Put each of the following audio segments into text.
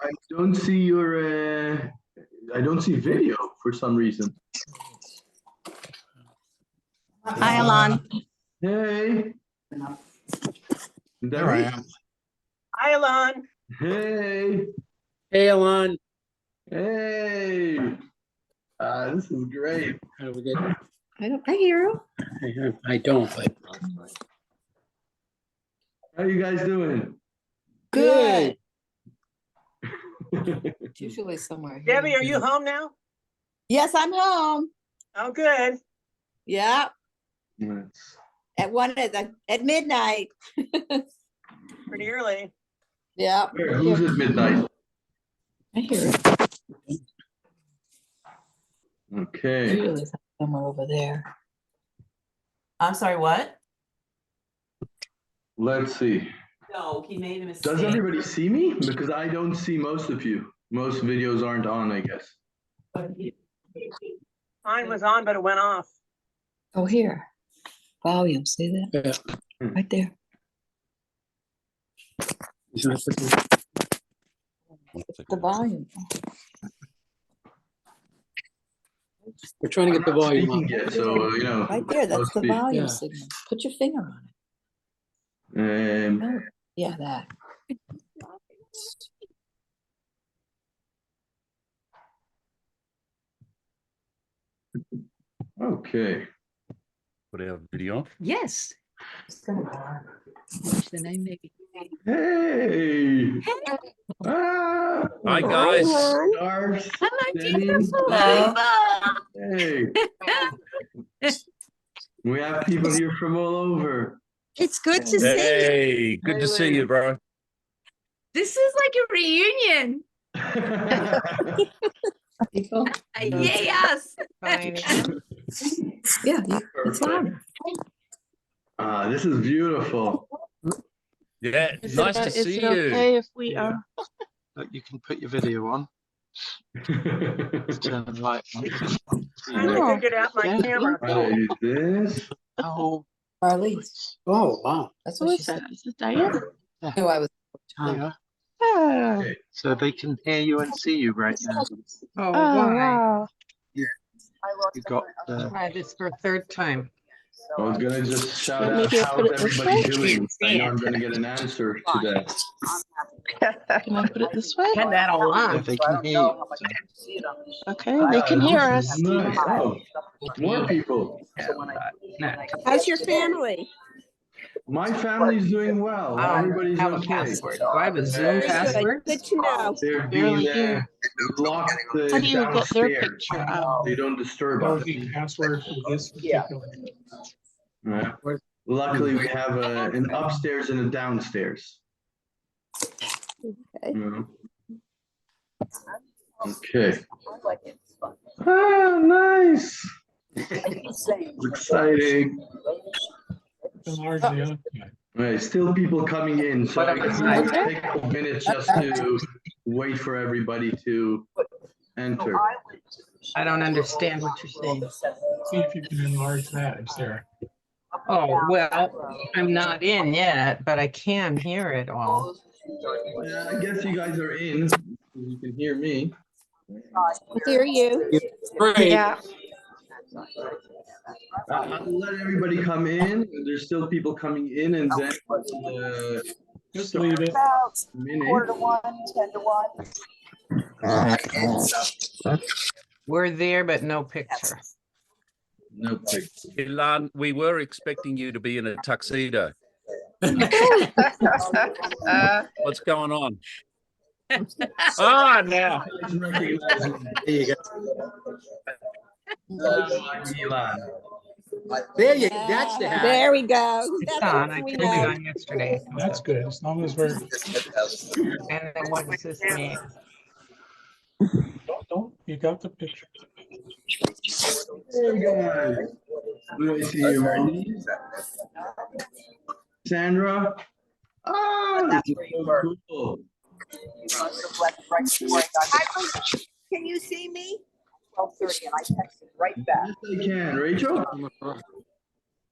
I don't see your. I don't see video for some reason. Hi, Alon. Hey. There I am. Hi, Alon. Hey. Hey, Alon. Hey. This is great. How we get? I hear you. I don't. But... How you guys doing? Good. It's usually somewhere here. Debbie, are you home now? Yes, I'm home. Oh, good. Yeah. Nice. At midnight. Pretty early. Yeah. Who's at midnight? I hear it. Okay. Usually somewhere over there. I'm sorry, what? Let's see. No, he made a mistake. Does everybody see me? Because I don't see most of you. Most videos aren't on, I guess. Mine was on, but it went off. Oh, here. Volume, see that? Yeah. Right there. The volume. We're trying to get the volume up. Yet, so you know. Right there, that's the volume Yeah. signal. Put your finger on it. No. Yeah, that. Okay. Put our video. Yes. What's the name, maybe? Hey. Ah. Hi, guys. Stars. Hello, Jenny. Hey. We have people here from all over. It's good to see you. Hey, good to see you, bro. This is like a reunion. People. Yes. Yeah, it's on. This is beautiful. Yeah, nice to see you. Okay, if we look, you can put your video on. Turn the light on. I figured out my camera. Right, this. Oh, Marlies. Oh, wow. That's who what she is said. that? Is it Diane? No, I was. There you are. Okay. So they can hear you and see you right now. Oh, why? Wow. You got the. Try this for a third time. I was gonna just shout out Maybe I'll how's put it this everybody way? doing. I know I'm gonna get an answer to that. Can I put it this way? Had that all Yeah, on. they can hear you. Okay, they can hear us. Nice. Oh, more people. How's your family? My family's doing well. Everybody's have a okay. password. Do I have a Zoom password? Good to know. They're being locked How do you get their downstairs. picture out? They don't disturb us. Password for this particular. Yeah. Luckily, we have an upstairs and a downstairs. Okay. Okay. Ah, nice. It's exciting. Right, still people coming in, so I guess it'll take a minute just to wait for everybody to enter. I don't understand what you're saying. See if you can enlarge that, Sarah. Oh, well, I'm not in yet, but I can hear it all. Yeah, I guess you guys are in. You can hear me. I hear you. Great. Yeah. I'll let everybody come in. There's still people coming in, and then Just leave it. minute. 1:10 to 1. We're there, but no picture. No picture. Ilan, we were expecting you to be in a tuxedo. What's going on? Now. There you go. Elon. There you go. That's the hat. There we go. It's That's on. what I we turned it know. on yesterday. That's good, as long as we're. And then what does this mean? Don't, you got the picture. There you go. Let me see you, Marnie. Sandra. Oh, this is so cool. Can you see me? 12:30, and I texted right back. Yes, I can. Rachel?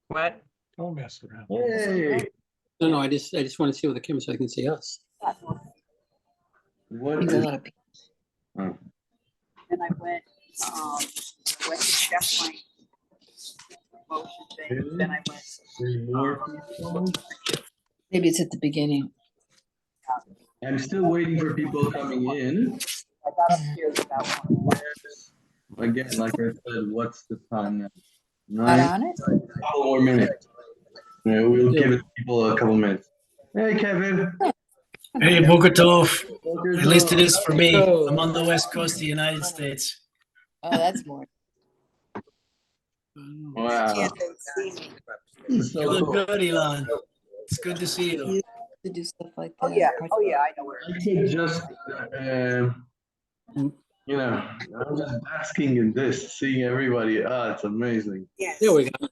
What? Don't mess around. Hey. No, I just want to see with the camera so I can see us. What He's a is, lot of people. oh, Then I went to chef lane. Promotion thing. Then I went. there's more people? Maybe it's at the beginning. I'm still waiting for people coming in. I got upstairs about one. Again, like I said, what's the time now? Not 9, on it? couple more minutes. Yeah, we'll give it people a couple minutes. Hey, Kevin. Hey, Boker Tov. Boker At least it Tov. is for me. I'm on the west coast of the United States. Oh, that's more. Wow. Can't they see me? This is You so look cool. good, Elon. It's good to see you. You to do stuff like that. Oh, yeah. Oh, yeah, I know where. I could just, you know, I'm just basking in this, seeing everybody. Ah, it's amazing. Yes. Here we go.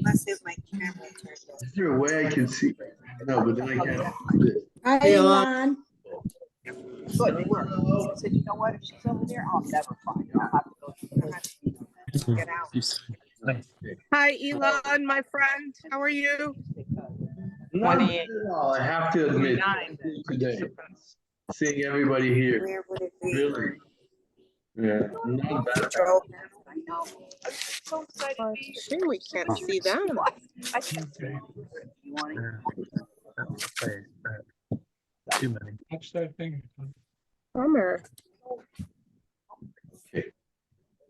Unless if my camera turns off. Is there a way I can see? No, but then I can't. do this. Hi, Elon. Good, they were. I said, you know what, if she's over there, I'll never find her. I'll have to go get out. Hi, Elon, my friend. How are you? Not 28. at all, I have to admit, 29 today, seeing everybody here, Where would it be? really. Yeah, not bad. Control panel, I know. I'm so excited to be here. Sure, we can't see them. I can't. You want it? Too many. Touch that thing. Bummer.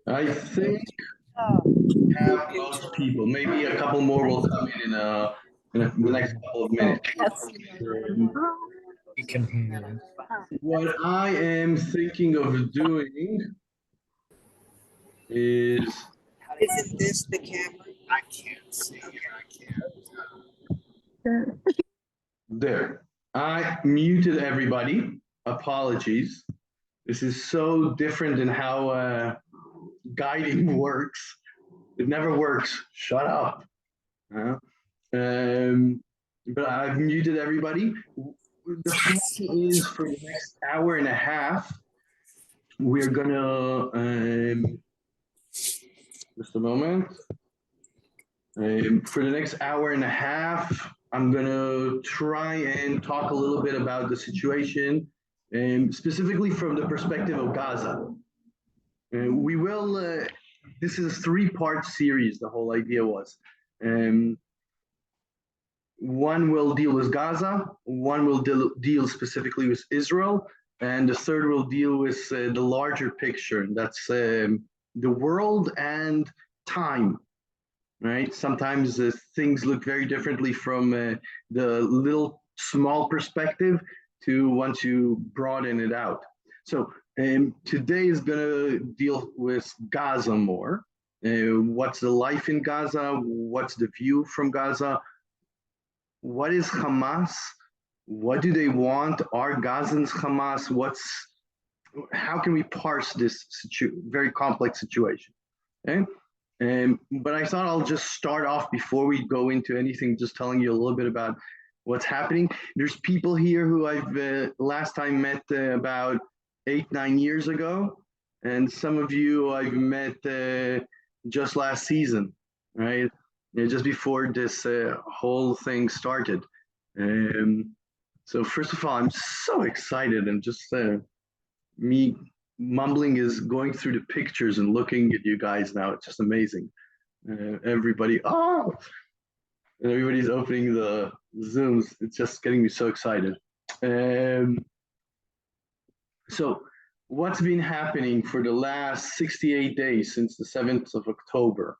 I think Oh, we have most people, maybe a couple more will come in the next couple of minutes. You can. What I am thinking of doing is, isn't this the camera? I can't see. there. I muted everybody. Apologies. This is so different in how guiding works. It never works. Shut up. But I've muted everybody. The plan is for the next hour and a half, we're gonna, just a moment. For the next hour and a half, I'm gonna try and talk a little bit about the situation, specifically from the perspective of Gaza. We will, this is a 3-part series, the whole idea was. One will deal with Gaza, one will deal specifically with Israel, and the third will deal with the larger picture, and that's the world and time, right? Sometimes things look very differently from the little small perspective to once you broaden it out. So today is going to deal with Gaza more. What's the life in Gaza? What's the view from Gaza? What is Hamas? What do they want? Are Gazans Hamas? How can we parse this very complex situation? Okay? But I thought I'll just start off before we go into anything, just telling you a little bit about what's happening. There's people here who I've last time met about 8-9 years ago, and some of you I've met just last season, right? Just before this whole thing started. So first of all, I'm so excited, and just me mumbling is going through the pictures and looking at you guys now. It's just amazing. Everybody, oh, and everybody's opening the Zooms. It's just getting me so excited. So what's been happening for the last 68 days since the 7th of October?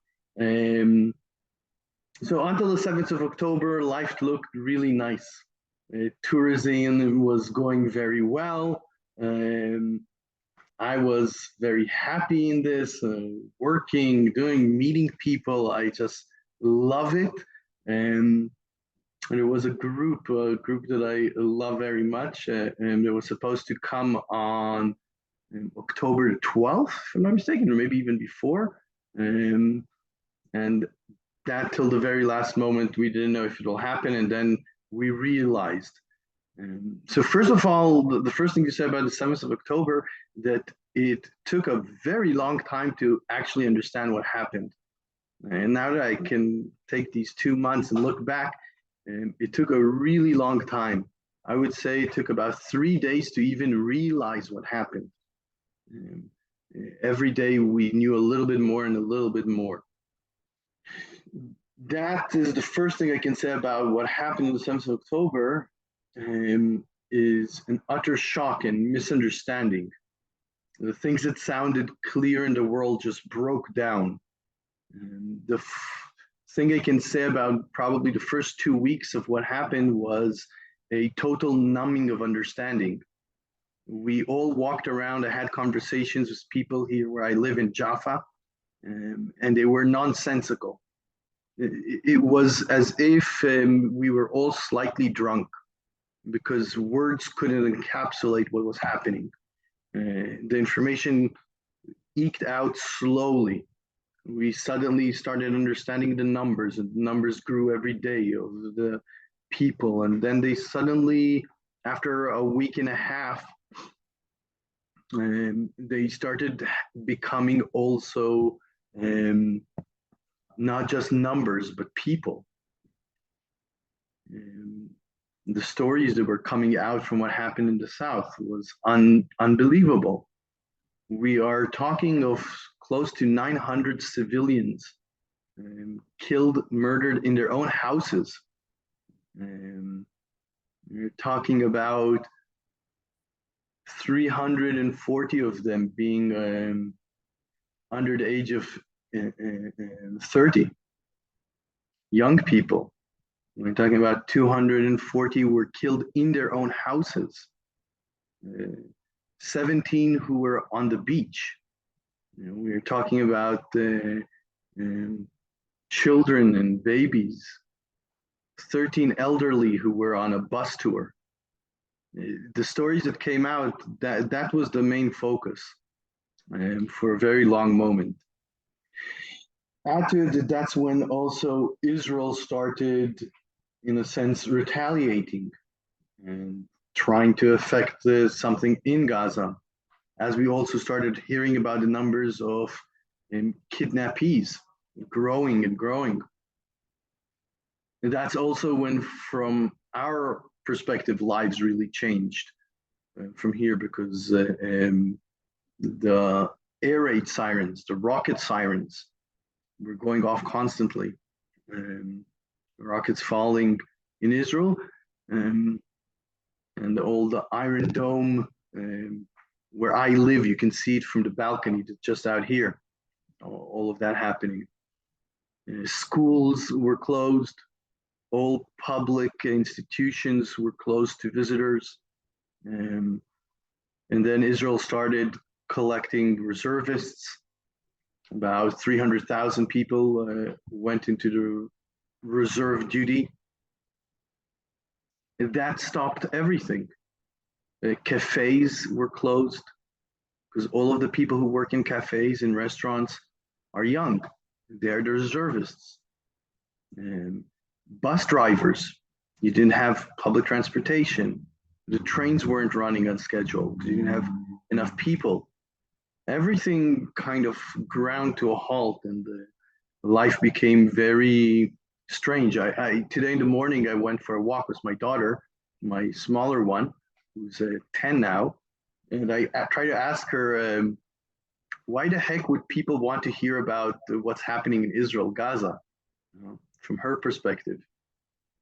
So until the 7th of October, life looked really nice. Tourism was going very well. I was very happy in this, working, meeting people. I just love it. And there was a group that I love very much, and it was supposed to come on October 12th, if I'm not mistaken, or maybe even before. And that till the very last moment, we didn't know if it will happen, and then we realized. So first of all, the first thing you said about the 7th of October, that it took a very long time to actually understand what happened. And now that I can take these 2 months and look back, it took a really long time. I would say it took about 3 days to even realize what happened. Um, every day we knew a little bit more and a little bit more. That is the first thing I can say about what happened on the 7th of October, is an utter shock and misunderstanding. The things that sounded clear in the world just broke down. The thing I can say about probably the first 2 weeks of what happened was a total numbing of understanding. We all walked around. I had conversations with people here where I live in Jaffa, and they were nonsensical. It was as if we were all slightly drunk because words couldn't encapsulate what was happening. The information eked out slowly. We suddenly started understanding the numbers, and the numbers grew every day of the people. And then they suddenly, after a week and a half, they started becoming also not just numbers, but people. The stories that were coming out from what happened in the South was unbelievable. We are talking of close to 900 civilians killed, murdered in their own houses. We're talking about 340 of them being under the age of 30. Young people. We're talking about 240 were killed in their own houses. 17 who were on the beach. We're talking about children and babies. 13 elderly who were on a bus tour. The stories that came out, that was the main focus for a very long moment. After that, that's when also Israel started, in a sense, retaliating and trying to affect something in Gaza, as we also started hearing about the numbers of kidnappees growing and growing. And that's also when, from our perspective, lives really changed from here, because the air raid sirens, the rocket sirens, were going off constantly. Rockets falling in Israel, and all the Iron Dome, where I live, you can see it from the balcony just out here. All of that happening. Schools were closed. All public institutions were closed to visitors. And then Israel started collecting reservists. About 300,000 people went into the reserve duty. And that stopped everything. Cafes were closed because all of the people who work in cafes and restaurants are young. They're the reservists. Bus drivers, you didn't have public transportation. The trains weren't running on schedule because you didn't have enough people. Everything kind of ground to a halt, and life became very strange. Today in the morning, I went for a walk with my daughter, my smaller one, who's 10 now, and I tried to ask her, why the heck would people want to hear about what's happening in Israel, Gaza, from her perspective?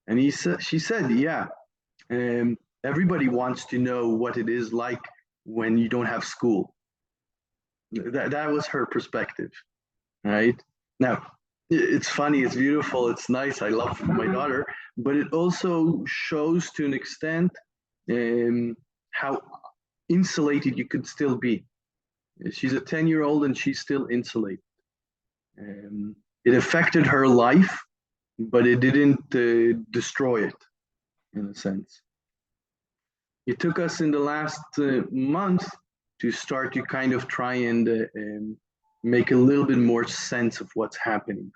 And she said, yeah, everybody wants to know what it is like when you don't have school. That was her perspective, right? Now, it's funny, it's beautiful, it's nice. I love my daughter, but it also shows to an extent how insulated you could still be. She's a 10-year-old and she's still insulated. It affected her life, but it didn't destroy it, in a sense. It took us in the last month to start to kind of try and make a little bit more sense of what's happening.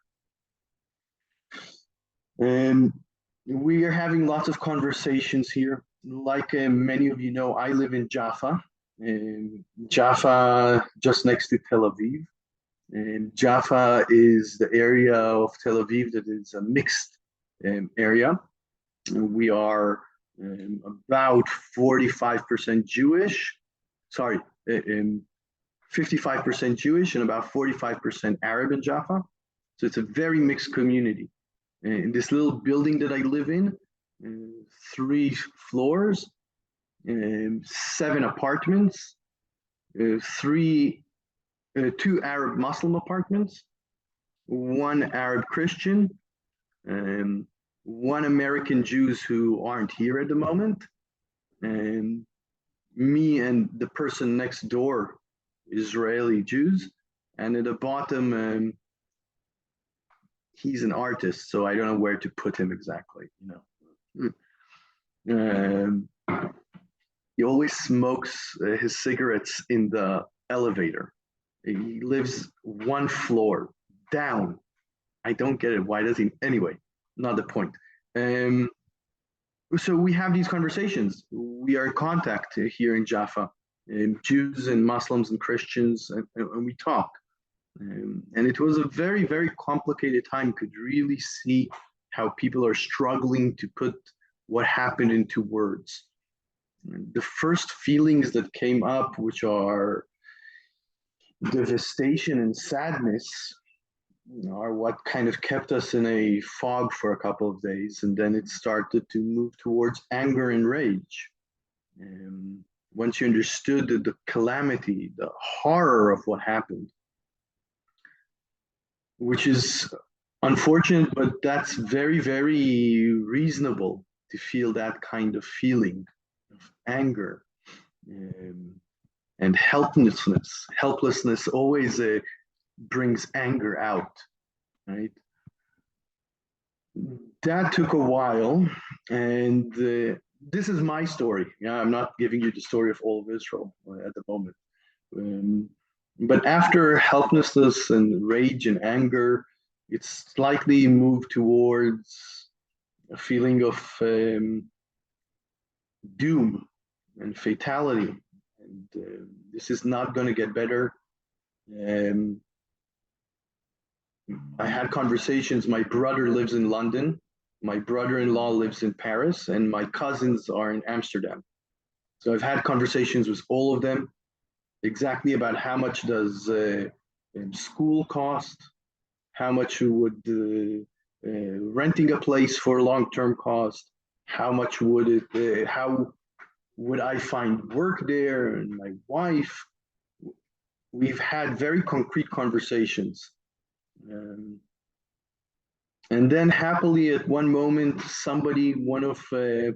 We are having lots of conversations here. Like many of you know, I live in Jaffa. Jaffa, just next to Tel Aviv. Jaffa is the area of Tel Aviv that is a mixed area. We are about 45% Jewish, sorry, 55% Jewish and about 45% Arab in Jaffa. So it's a very mixed community. In this little building that I live in, 3 floors, 7 apartments, 2 Arab Muslim apartments, 1 Arab Christian, 1 American Jews who aren't here at the moment, and me and the person next door, Israeli Jews, and at the bottom, he's an artist, so I don't know where to put him exactly. He always smokes his cigarettes in the elevator. He lives 1 floor down. I don't get it. Why does he? Anyway, not the point. So we have these conversations. We are in contact here in Jaffa, Jews and Muslims and Christians, and we talk. And it was a very, very complicated time. Could really see how people are struggling to put what happened into words. The first feelings that came up, which are devastation and sadness, are what kind of kept us in a fog for a couple of days. And then it started to move towards anger and rage. Once you understood the calamity, the horror of what happened, which is unfortunate, but that's very, very reasonable to feel that kind of feeling of anger and helplessness. Helplessness always brings anger out, right? That took a while, and this is my story. Yeah, I'm not giving you the story of all of Israel at the moment. But after helplessness and rage and anger, it's slightly moved towards a feeling of doom and fatality. And this is not going to get better. I had conversations. My brother lives in London. My brother-in-law lives in Paris, and my cousins are in Amsterdam. So I've had conversations with all of them exactly about how much does school cost, how much would renting a place for long-term cost, how much would it, how would I find work there, and my wife. We've had very concrete conversations. And then happily at one moment, one of the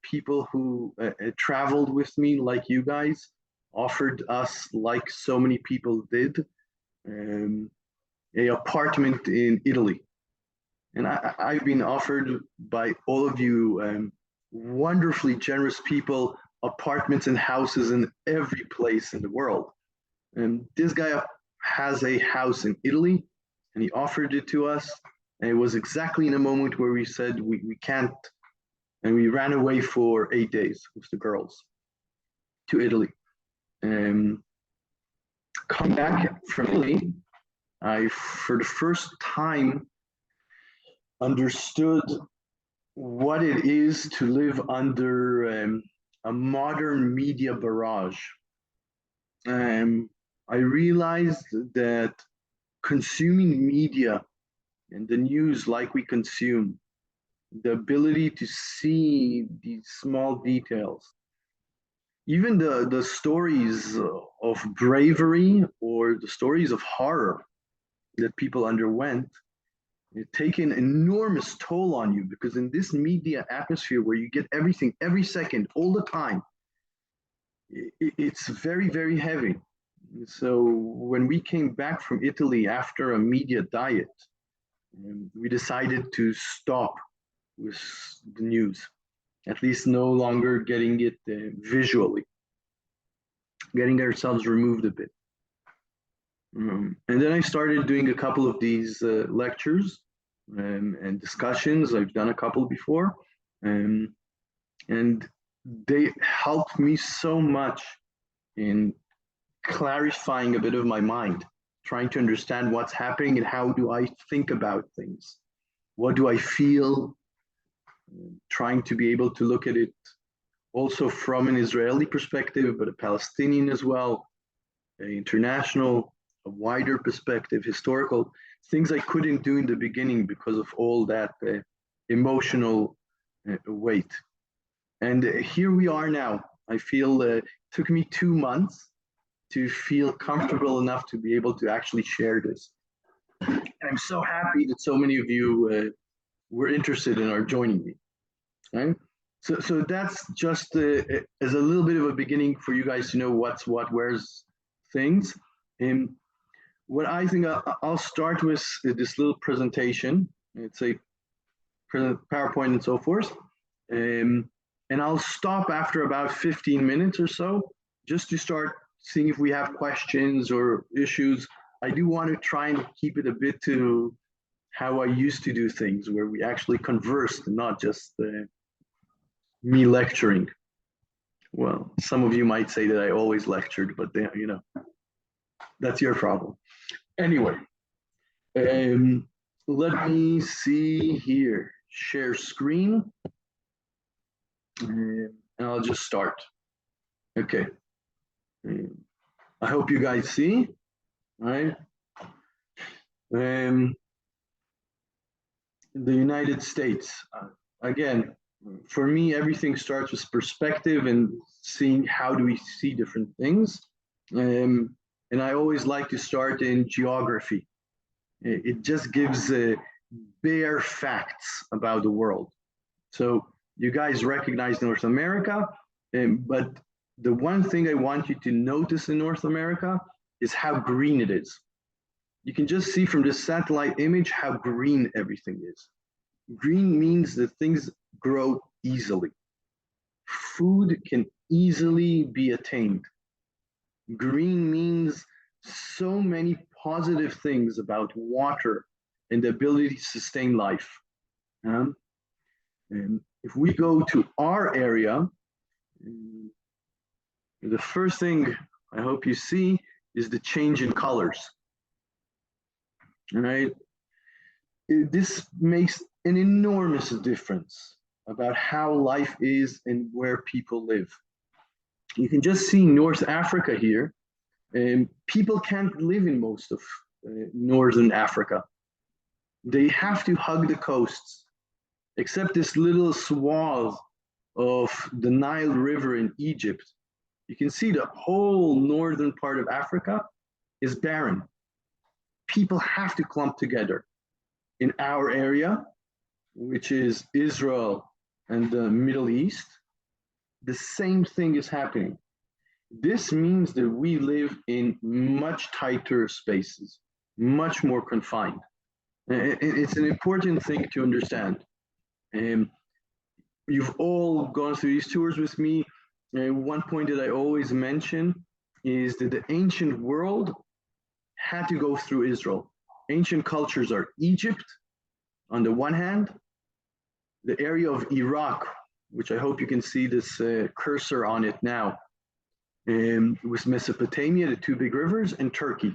people who traveled with me, like you guys, offered us, like so many people did, an apartment in Italy. And I've been offered by all of you wonderfully generous people, apartments and houses in every place in the world. And this guy has a house in Italy, and he offered it to us. And it was exactly in a moment where we said we can't, and we ran away for 8 days with the girls to Italy. Come back from Italy, I, for the first time, understood what it is to live under a modern media barrage. I realized that consuming media and the news like we consume, the ability to see these small details, even the stories of bravery or the stories of horror that people underwent, it take an enormous toll on you, because in this media atmosphere where you get everything every second, all the time, it's very, very heavy. So when we came back from Italy after a media diet, we decided to stop with the news, at least no longer getting it visually, getting ourselves removed a bit. And then I started doing a couple of these lectures and discussions. I've done a couple before, and they helped me so much in clarifying a bit of my mind, trying to understand what's happening and how do I think about things. What do I feel? trying to be able to look at it also from an Israeli perspective, but a Palestinian as well, an international, a wider perspective, historical, things I couldn't do in the beginning because of all that emotional weight. And here we are now. I feel it took me 2 months to feel comfortable enough to be able to actually share this. And I'm so happy that so many of you were interested and are joining me. Right? So that's just as a little bit of a beginning for you guys to know what's what, where's things. And what I think I'll start with this little presentation. It's a PowerPoint and so forth. And I'll stop after about 15 minutes or so, just to start seeing if we have questions or issues. I do want to try and keep it a bit to how I used to do things, where we actually conversed, not just me lecturing. Well, some of you might say that I always lectured, but that's your problem. Anyway, let me see here. Share screen. And I'll just start. Okay. I hope you guys see, right? The United States, again, for me, everything starts with perspective and seeing how do we see different things. And I always like to start in geography. It just gives bare facts about the world. So you guys recognize North America, but the one thing I want you to notice in North America is how green it is. You can just see from this satellite image how green everything is. Green means that things grow easily. Food can easily be attained. Green means so many positive things about water and the ability to sustain life. And if we go to our area, the first thing I hope you see is the change in colors. All right. This makes an enormous difference about how life is and where people live. You can just see North Africa here, and people can't live in most of Northern Africa. They have to hug the coasts, except this little swath of the Nile River in Egypt. You can see the whole northern part of Africa is barren. People have to clump together. In our area, which is Israel and the Middle East, the same thing is happening. This means that we live in much tighter spaces, much more confined. It's an important thing to understand. You've all gone through these tours with me. One point that I always mention is that the ancient world had to go through Israel. Ancient cultures are Egypt, on the one hand, the area of Iraq, which I hope you can see this cursor on it now, with Mesopotamia, the two big rivers, and Turkey.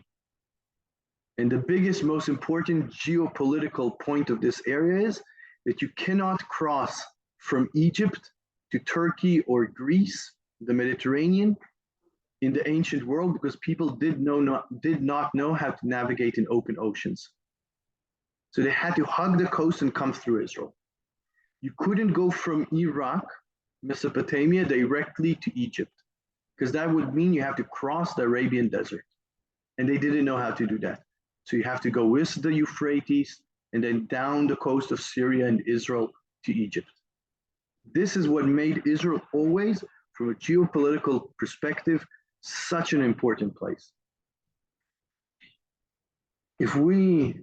And the biggest, most important geopolitical point of this area is that you cannot cross from Egypt to Turkey or Greece, the Mediterranean, in the ancient world, because people did not know how to navigate in open oceans. So they had to hug the coast and come through Israel. You couldn't go from Iraq, Mesopotamia, directly to Egypt, because that would mean you have to cross the Arabian desert. And they didn't know how to do that. So you have to go with the Euphrates and then down the coast of Syria and Israel to Egypt. This is what made Israel always, from a geopolitical perspective, such an important place. If we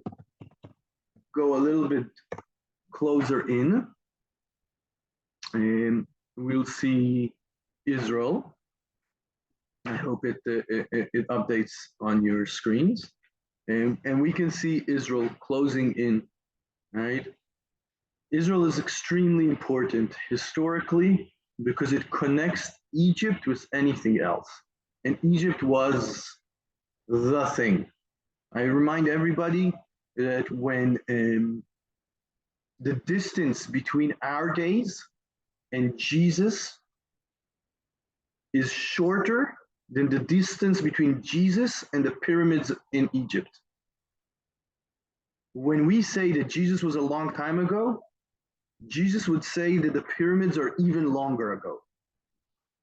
go a little bit closer in, and we'll see Israel. I hope it updates on your screens. And we can see Israel closing in, right? Israel is extremely important historically because it connects Egypt with anything else. And Egypt was the thing. I remind everybody that when the distance between our days and Jesus is shorter than the distance between Jesus and the pyramids in Egypt. When we say that Jesus was a long time ago, Jesus would say that the pyramids are even longer ago.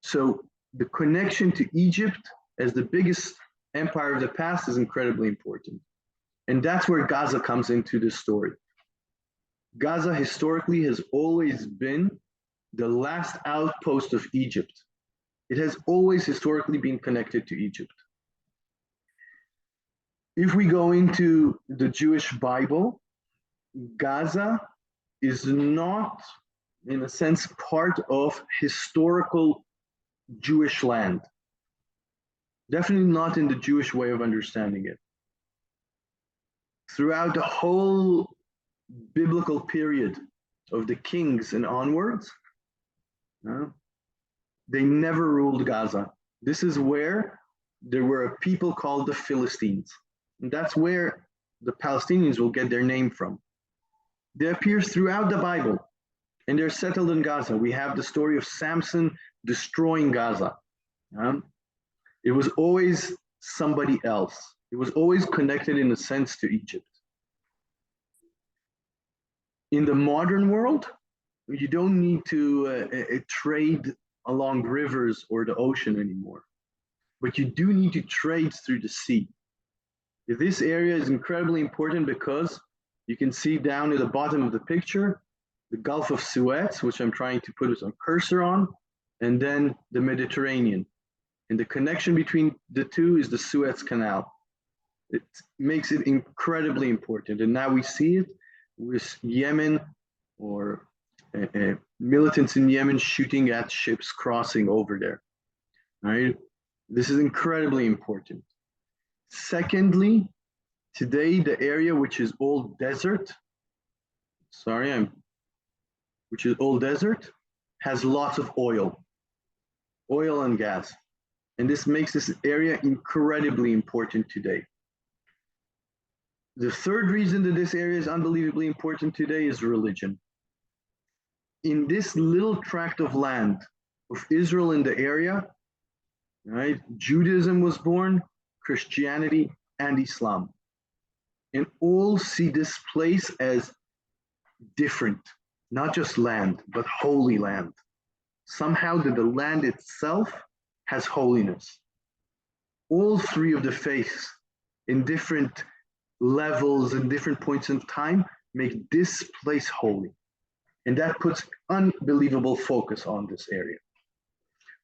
So the connection to Egypt as the biggest empire of the past is incredibly important. And that's where Gaza comes into this story. Gaza historically has always been the last outpost of Egypt. It has always historically been connected to Egypt. If we go into the Jewish Bible, Gaza is not, in a sense, part of historical Jewish land. Definitely not in the Jewish way of understanding it. Throughout the whole biblical period of the kings and onwards, they never ruled Gaza. This is where there were a people called the Philistines. And that's where the Palestinians will get their name from. They appear throughout the Bible, and they're settled in Gaza. We have the story of Samson destroying Gaza. It was always somebody else. It was always connected in a sense to Egypt. In the modern world, you don't need to trade along rivers or the ocean anymore, but you do need to trade through the sea. This area is incredibly important because you can see down at the bottom of the picture, the Gulf of Suez, which I'm trying to put a cursor on, and then the Mediterranean. And the connection between the two is the Suez Canal. It makes it incredibly important. And now we see it with Yemen or militants in Yemen shooting at ships crossing over there. Right? This is incredibly important. Secondly, today the area which is all desert, which is all desert, has lots of oil and gas. And this makes this area incredibly important today. The third reason that this area is unbelievably important today is religion. In this little tract of land of Israel in the area, right, Judaism was born, Christianity, and Islam. And all see this place as different, not just land, but holy land. Somehow that the land itself has holiness. All three of the faiths in different levels and different points in time make this place holy. And that puts unbelievable focus on this area.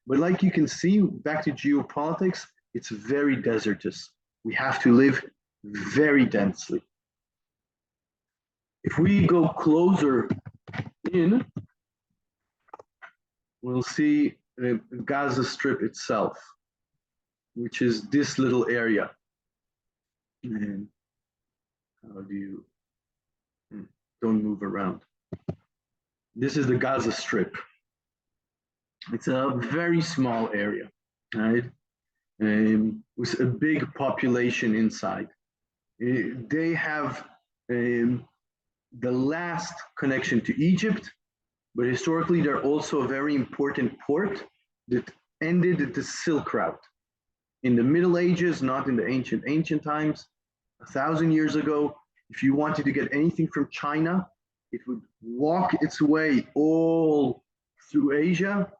But like you can see, back to geopolitics, it's very desertous. We have to live very densely. If we go closer in, we'll see the Gaza Strip itself, which is this little area. And how do you, don't move around. This is the Gaza Strip. It's a very small area, right? With a big population inside. They have the last connection to Egypt, but historically they're also a very important port that ended at the Silk Route. In the Middle Ages, not in the ancient times, 1,000 years ago, if you wanted to get anything from China, it would walk its way all through Asia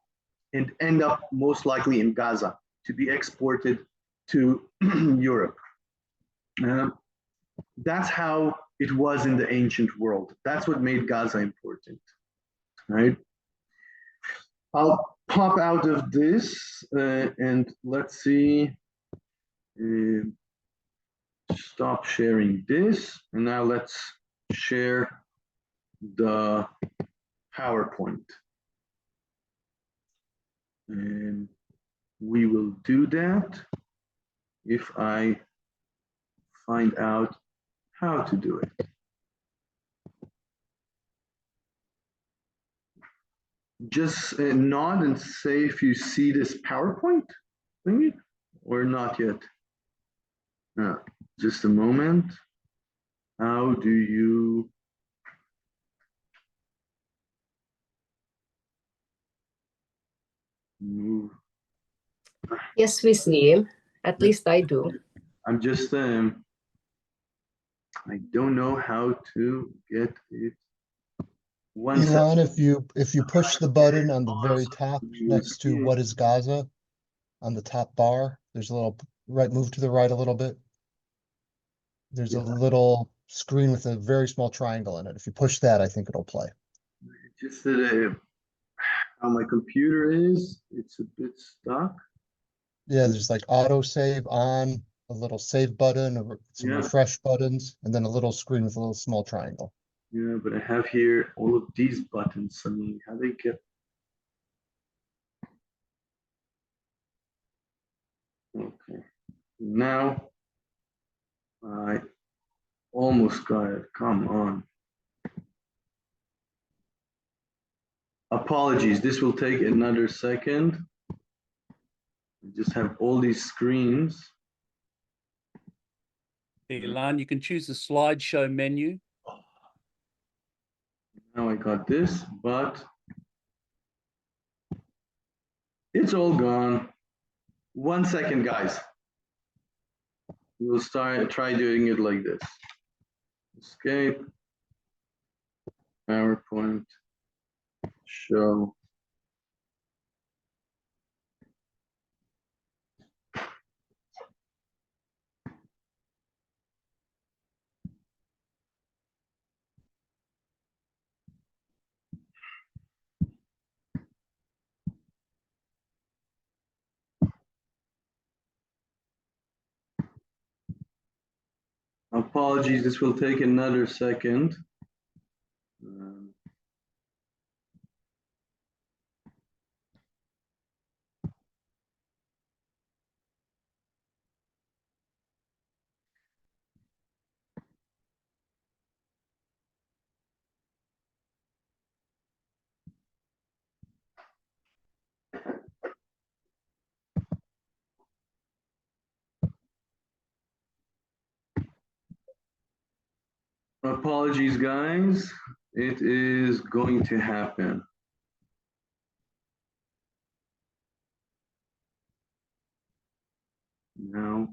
and end up most likely in Gaza to be exported to Europe. That's how it was in the ancient world. That's what made Gaza important, right? I'll pop out of this and let's see, stop sharing this. And now let's share the PowerPoint. And we will do that if I find out how to do it. Just nod and say if you see this PowerPoint thingy or not yet. Just a moment. How do you Move. Yes, we see him. At least I do. I'm just I don't know how to get it. One Elon, second. if you push the button on the very top next to what is Gaza on the top bar, there's a little move to the right a little bit. There's a little screen with a very small triangle in it. If you push that, I think it'll play. Just that how my computer is, it's a bit stuck. Yeah, there's like auto save on, a little save button, some Yeah. refresh buttons, and then a little screen with a little small triangle. Yeah, but I have here all of these buttons. I mean, how they get. Okay. Now I almost got it. Come on. Apologies. This will take another second. I just have all these screens. Ilan, you can choose the slideshow menu. Now I got this, but it's all gone. 1 second, guys. We'll try doing it like this. Escape. PowerPoint. Show. Apologies, this will take another second. Apologies, guys. It is going to happen. Now.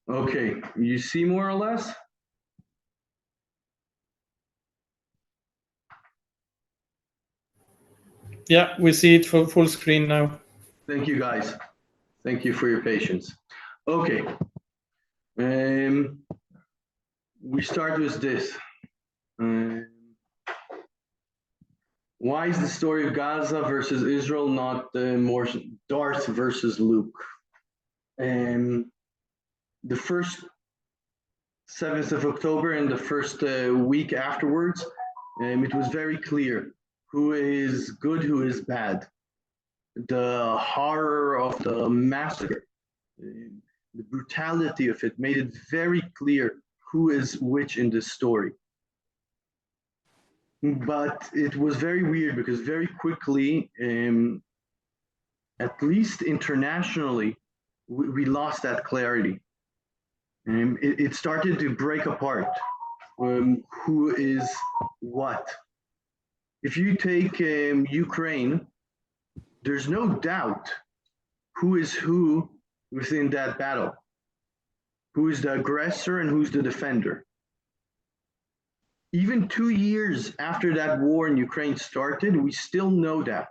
Okay, you see more or less? Yeah, we see it full screen now. Thank you, guys. Thank you for your patience. Okay. We start with this. Why is the story of Gaza versus Israel not more Darth versus Luke? The first 7th of October and the first week afterwards, it was very clear who is good, who is bad. The horror of the massacre, the brutality of it made it very clear who is which in this story. But it was very weird because very quickly, at least internationally, we lost that clarity. It started to break apart. Who is what? If you take Ukraine, there's no doubt who is who within that battle. Who is the aggressor and who's the defender? Even 2 years after that war in Ukraine started, we still know that.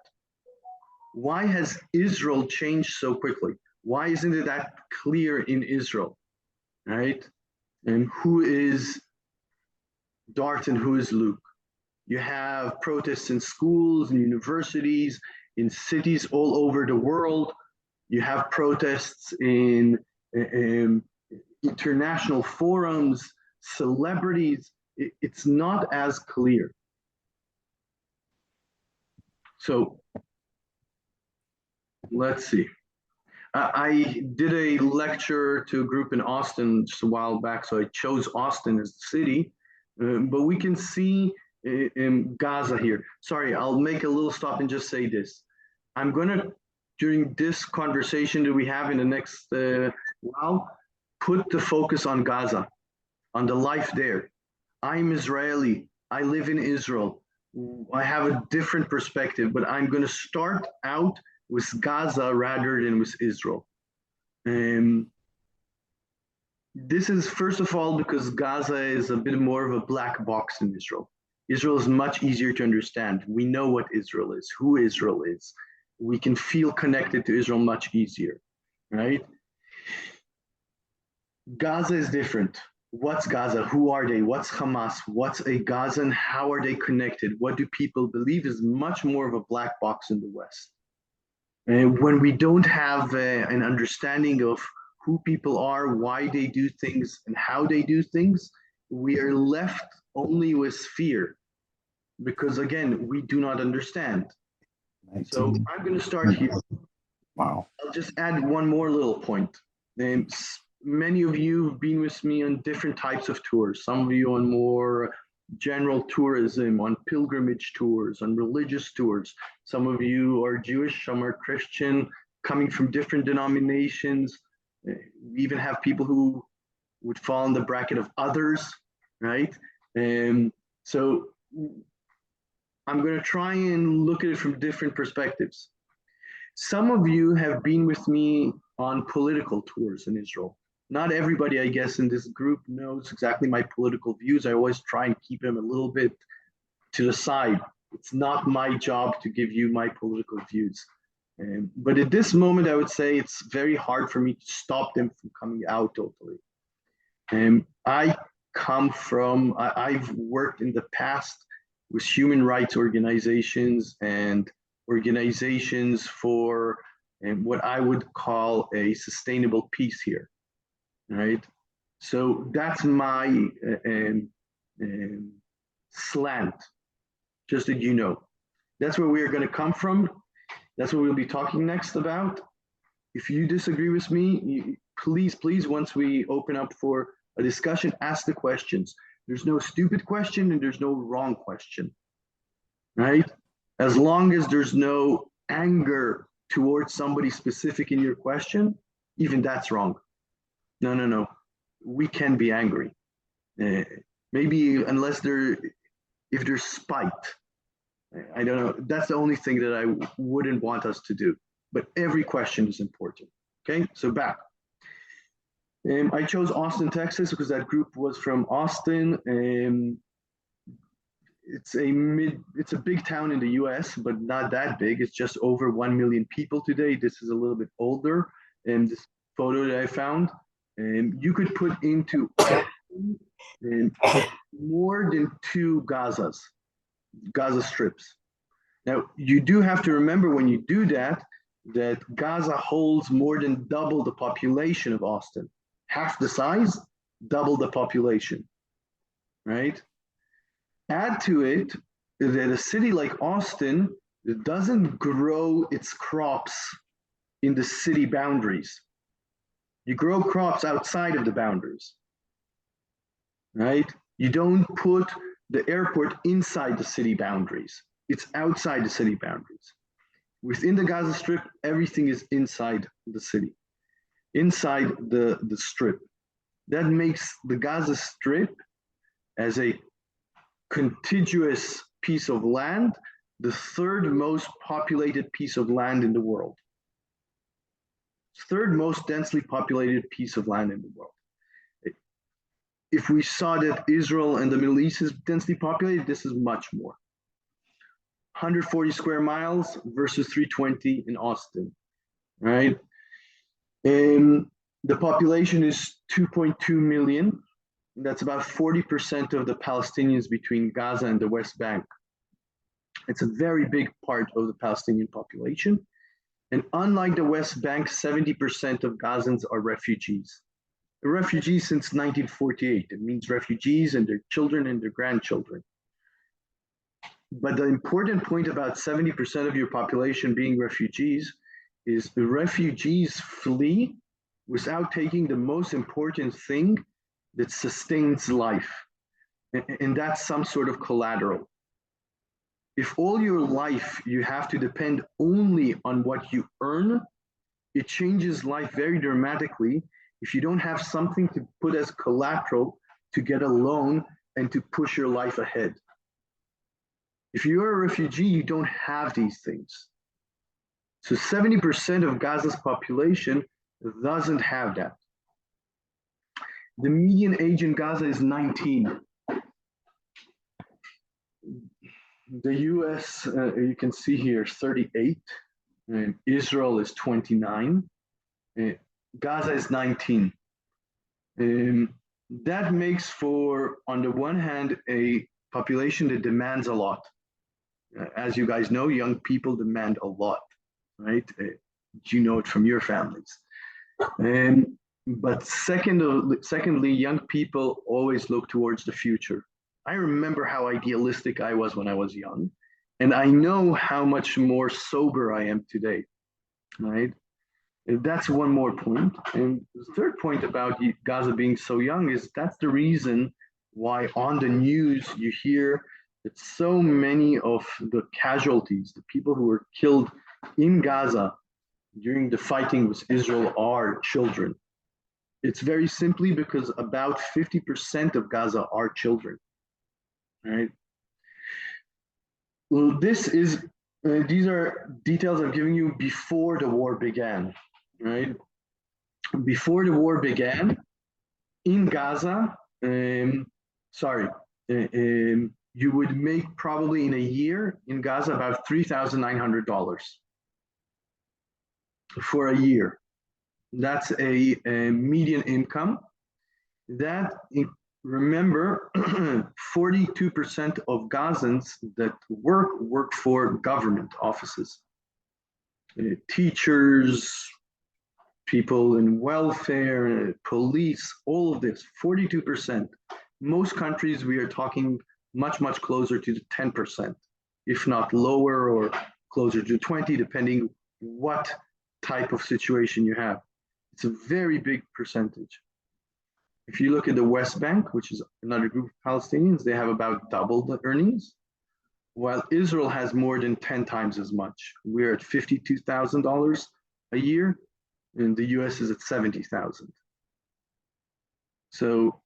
Why has Israel changed so quickly? Why isn't it that clear in Israel? Right? And who is Darth and who is Luke? You have protests in schools and universities, in cities all over the world. You have protests in international forums, celebrities. It's not as clear. So let's see. I did a lecture to a group in Austin just a while back, so I chose Austin as the city. But we can see in Gaza here. Sorry, I'll make a little stop and just say this. I'm going to, during this conversation that we have in the next while, put the focus on Gaza, on the life there. I'm Israeli. I live in Israel. I have a different perspective, but I'm going to start out with Gaza rather than with Israel. This is first of all because Gaza is a bit more of a black box than Israel. Israel is much easier to understand. We know what Israel is, who Israel is. We can feel connected to Israel much easier, right? Gaza is different. What's Gaza? Who are they? What's Hamas? What's a Gazan? How are they connected? What do people believe is much more of a black box in the West. When we don't have an understanding of who people are, why they do things, and how they do things, we are left only with fear. Because again, we do not understand. So I'm going to start here. Wow. I'll just add one more little point. Many of you have been with me on different types of tours. Some of you on more general tourism, on pilgrimage tours, on religious tours. Some of you are Jewish, some are Christian, coming from different denominations. We even have people who would fall in the bracket of others, right? So I'm going to try and look at it from different perspectives. Some of you have been with me on political tours in Israel. Not everybody, I guess, in this group knows exactly my political views. I always try and keep them a little bit to the side. It's not my job to give you my political views. But at this moment, I would say it's very hard for me to stop them from coming out totally. I've worked in the past with human rights organizations and organizations for what I would call a sustainable peace here. Right, so that's my slant, just that you know. That's where we are going to come from. That's what we'll be talking next about. If you disagree with me, please, once we open up for a discussion, ask the questions. There's no stupid question and there's no wrong question, right? As long as there's no anger towards somebody specific in your question, even that's wrong. No. We can be angry. Maybe unless if there's spite. I don't know. That's the only thing that I wouldn't want us to do. But every question is important. Okay, so back. I chose Austin, Texas, because that group was from Austin. It's a big town in the U.S., but not that big. It's just over 1 million people today. This is a little bit older. And this photo that I found. You could put into more than 2 Gaza strips. Now, you do have to remember when you do that Gaza holds more than double the population of Austin. Half the size, double the population, right? Add to it that a city like Austin doesn't grow its crops in the city boundaries. You grow crops outside of the boundaries, right? You don't put the airport inside the city boundaries. It's outside the city boundaries. Within the Gaza Strip, everything is inside the city, inside the strip. That makes the Gaza Strip as a contiguous piece of land, the 3rd most populated piece of land in the world. 3rd most densely populated piece of land in the world. If we saw that Israel and the Middle East is densely populated, this is much more. 140 square miles versus 320 in Austin, right? The population is 2.2 million. That's about 40% of the Palestinians between Gaza and the West Bank. It's a very big part of the Palestinian population. And unlike the West Bank, 70% of Gazans are refugees. They're refugees since 1948. It means refugees and their children and their grandchildren. But the important point about 70% of your population being refugees is the refugees flee without taking the most important thing that sustains life, and that's some sort of collateral. If all your life you have to depend only on what you earn, it changes life very dramatically if you don't have something to put as collateral to get a loan and to push your life ahead. If you're a refugee, you don't have these things. So 70% of Gaza's population doesn't have that. The median age in Gaza is 19. The US, you can see here, 38. And Israel is 29. Gaza is 19. That makes for, on the one hand, a population that demands a lot. As you guys know, young people demand a lot, right? You know it from your families. But secondly, young people always look towards the future. I remember how idealistic I was when I was young, and I know how much more sober I am today, right? And that's one more point. And the third point about Gaza being so young is that's the reason why on the news you hear that so many of the casualties, the people who were killed in Gaza during the fighting with Israel, are children. It's very simply because about 50% of Gaza are children, right? Well, these are details I'm giving you before the war began, right? Before the war began, in Gaza, you would make probably in a year in Gaza about $3,900 for a year. That's a median income. That, remember, 42% of Gazans that work for government offices. Teachers, people in welfare, police, all of this, 42%. Most countries, we are talking much, much closer to the 10%, if not lower or closer to 20, depending what type of situation you have. It's a very big percentage. If you look at the West Bank, which is another group of Palestinians, they have about double the earnings, while Israel has more than 10 times as much. We're at $52,000 a year, and the US is at 70,000. So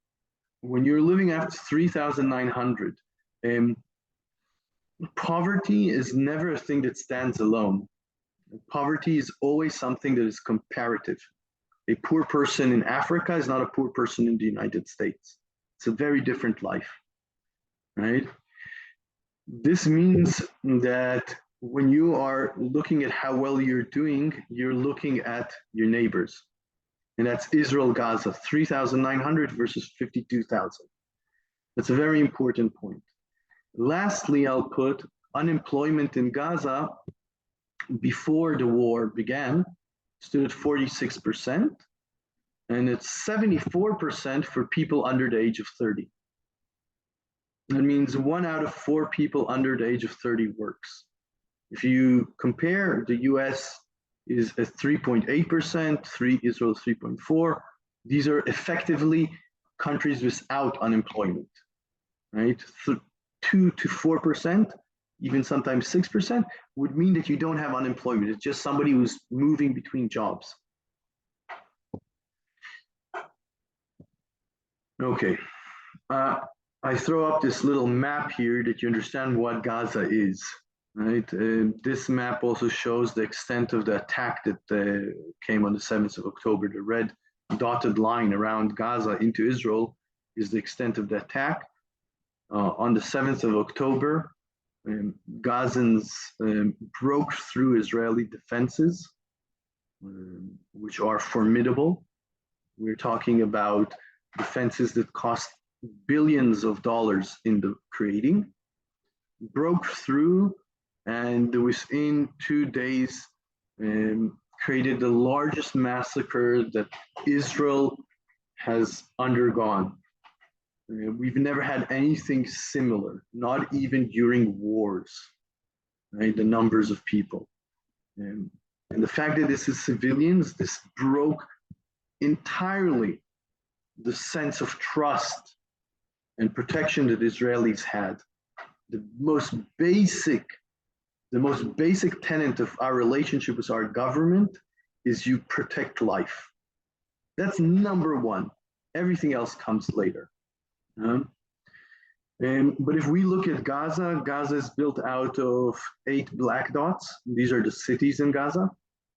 when you're living at 3,900, poverty is never a thing that stands alone. Poverty is always something that is comparative. A poor person in Africa is not a poor person in the United States. It's a very different life, right? This means that when you are looking at how well you're doing, you're looking at your neighbors. And that's Israel, Gaza, 3,900 versus 52,000. That's a very important point. Lastly, I'll put unemployment in Gaza before the war began stood at 46%, and it's 74% for people under the age of 30. That means 1 out of 4 people under the age of 30 works. If you compare, the US is at 3.8%, Israel is 3.4%. These are effectively countries without unemployment, right? 2 to 4%, even sometimes 6%, would mean that you don't have unemployment. It's just somebody who's moving between jobs. Okay. I throw up this little map here that you understand what Gaza is, right? This map also shows the extent of the attack that came on the 7th of October. The red dotted line around Gaza into Israel is the extent of the attack. On the 7th of October, Gazans broke through Israeli defenses, which are formidable. We're talking about defenses that cost billions of dollars in the creating, broke through, and within 2 days created the largest massacre that Israel has undergone. We've never had anything similar, not even during wars, right? The numbers of people. And the fact that this is civilians, this broke entirely the sense of trust and protection that Israelis had. The most basic tenet of our relationship with our government is you protect life. That's number one. Everything else comes later. But if we look at Gaza, Gaza is built out of 8 black dots. These are the cities in Gaza.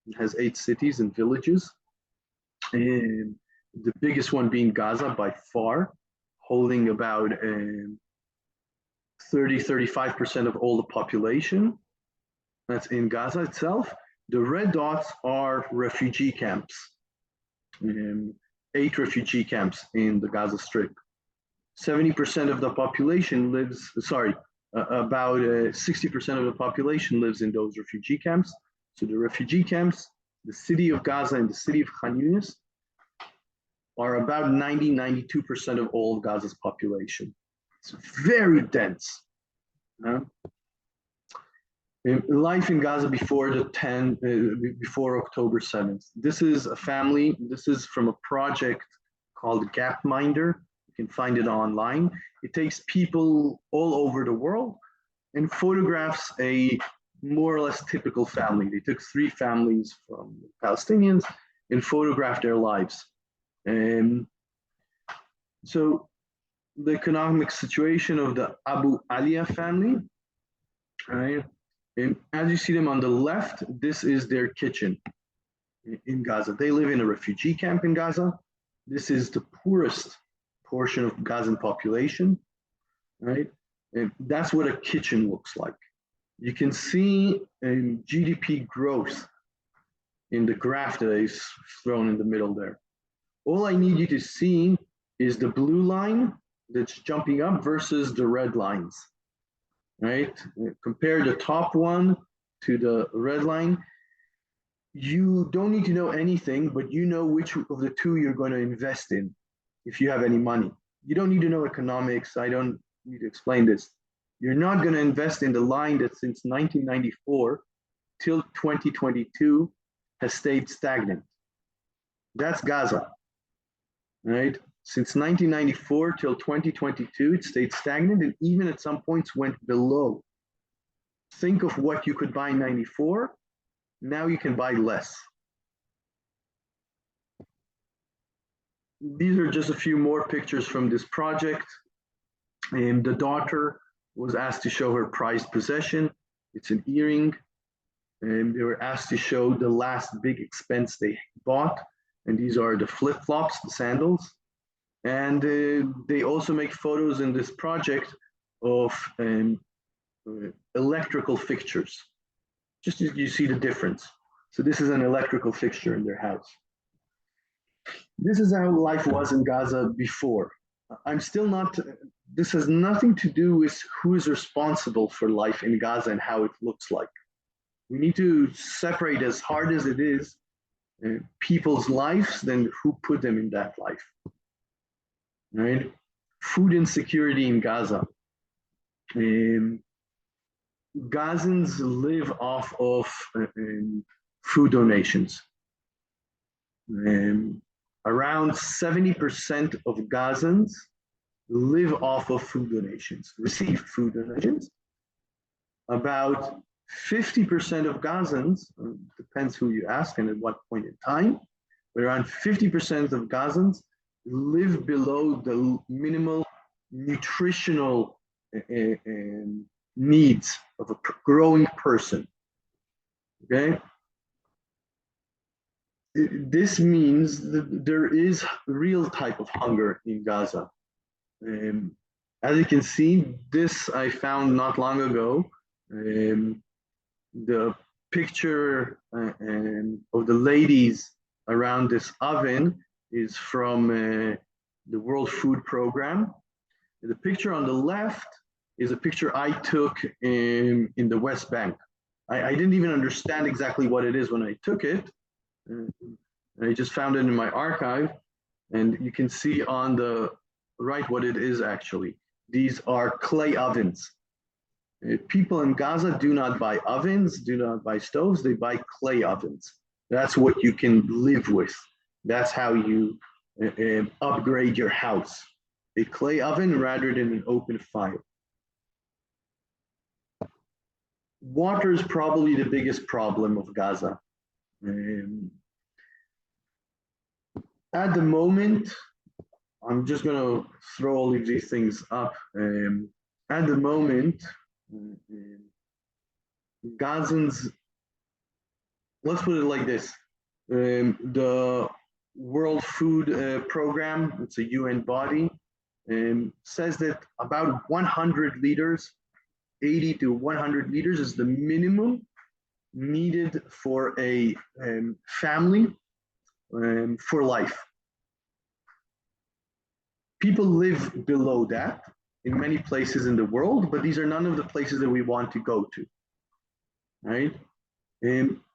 It has 8 cities and villages. And the biggest one being Gaza by far, holding about 35% of all the population. That's in Gaza itself. The red dots are refugee camps. 8 refugee camps in the Gaza Strip. 70% of the population lives, about 60% of the population lives in those refugee camps. So the refugee camps, the city of Gaza and the city of Khan Yunis are about 92% of all of Gaza's population. It's very dense. Life in Gaza before before October 7th. This is a family. This is from a project called Gapminder. You can find it online. It takes people all over the world and photographs a more or less typical family. They took 3 families from the Palestinians and photographed their lives. So the economic situation of the Abu Alia family, right? And as you see them on the left, this is their kitchen in Gaza. They live in a refugee camp in Gaza. This is the poorest portion of Gazan population, right? And that's what a kitchen looks like. You can see GDP growth in the graph that is thrown in the middle there. All I need you to see is the blue line that's jumping up versus the red lines, right? Compare the top one to the red line. You don't need to know anything, but you know which of the two you're going to invest in if you have any money. You don't need to know economics. I don't need to explain this. You're not going to invest in the line that since 1994 till 2022 has stayed stagnant. That's Gaza, right? Since 1994 till 2022, it stayed stagnant and even at some points went below. Think of what you could buy in 94. Now you can buy less. These are just a few more pictures from this project. And the daughter was asked to show her prized possession. It's an earring. And they were asked to show the last big expense they bought. And these are the flip-flops, the sandals. And they also make photos in this project of electrical fixtures. Just as you see the difference. So this is an electrical fixture in their house. This is how life was in Gaza before. I'm still not, this has nothing to do with who is responsible for life in Gaza and how it looks like. We need to separate, as hard as it is, people's lives than who put them in that life. Right? Food insecurity in Gaza. Gazans live off of food donations. Around 70% of Gazans live off of food donations, receive food donations. About 50% of Gazans, depends who you ask and at what point in time, but around 50% of Gazans live below the minimal nutritional needs of a growing person. Okay? This means that there is real type of hunger in Gaza. As you can see, this I found not long ago. The picture of the ladies around this oven is from the World Food Program. The picture on the left is a picture I took in the West Bank. I didn't even understand exactly what it is when I took it. I just found it in my archive, and you can see on the right what it is actually. These are clay ovens. People in Gaza do not buy ovens, do not buy stoves, they buy clay ovens. That's what you can live with. That's how you upgrade your house. A clay oven rather than an open fire. Water is probably the biggest problem of Gaza. At the moment, I'm just going to throw all of these things up. At the moment, Gazans, let's put it like this. The World Food Program, it's a UN body, says that about 100 liters, 80 to 100 liters is the minimum needed for a family for life. People live below that in many places in the world, but these are none of the places that we want to go to, right?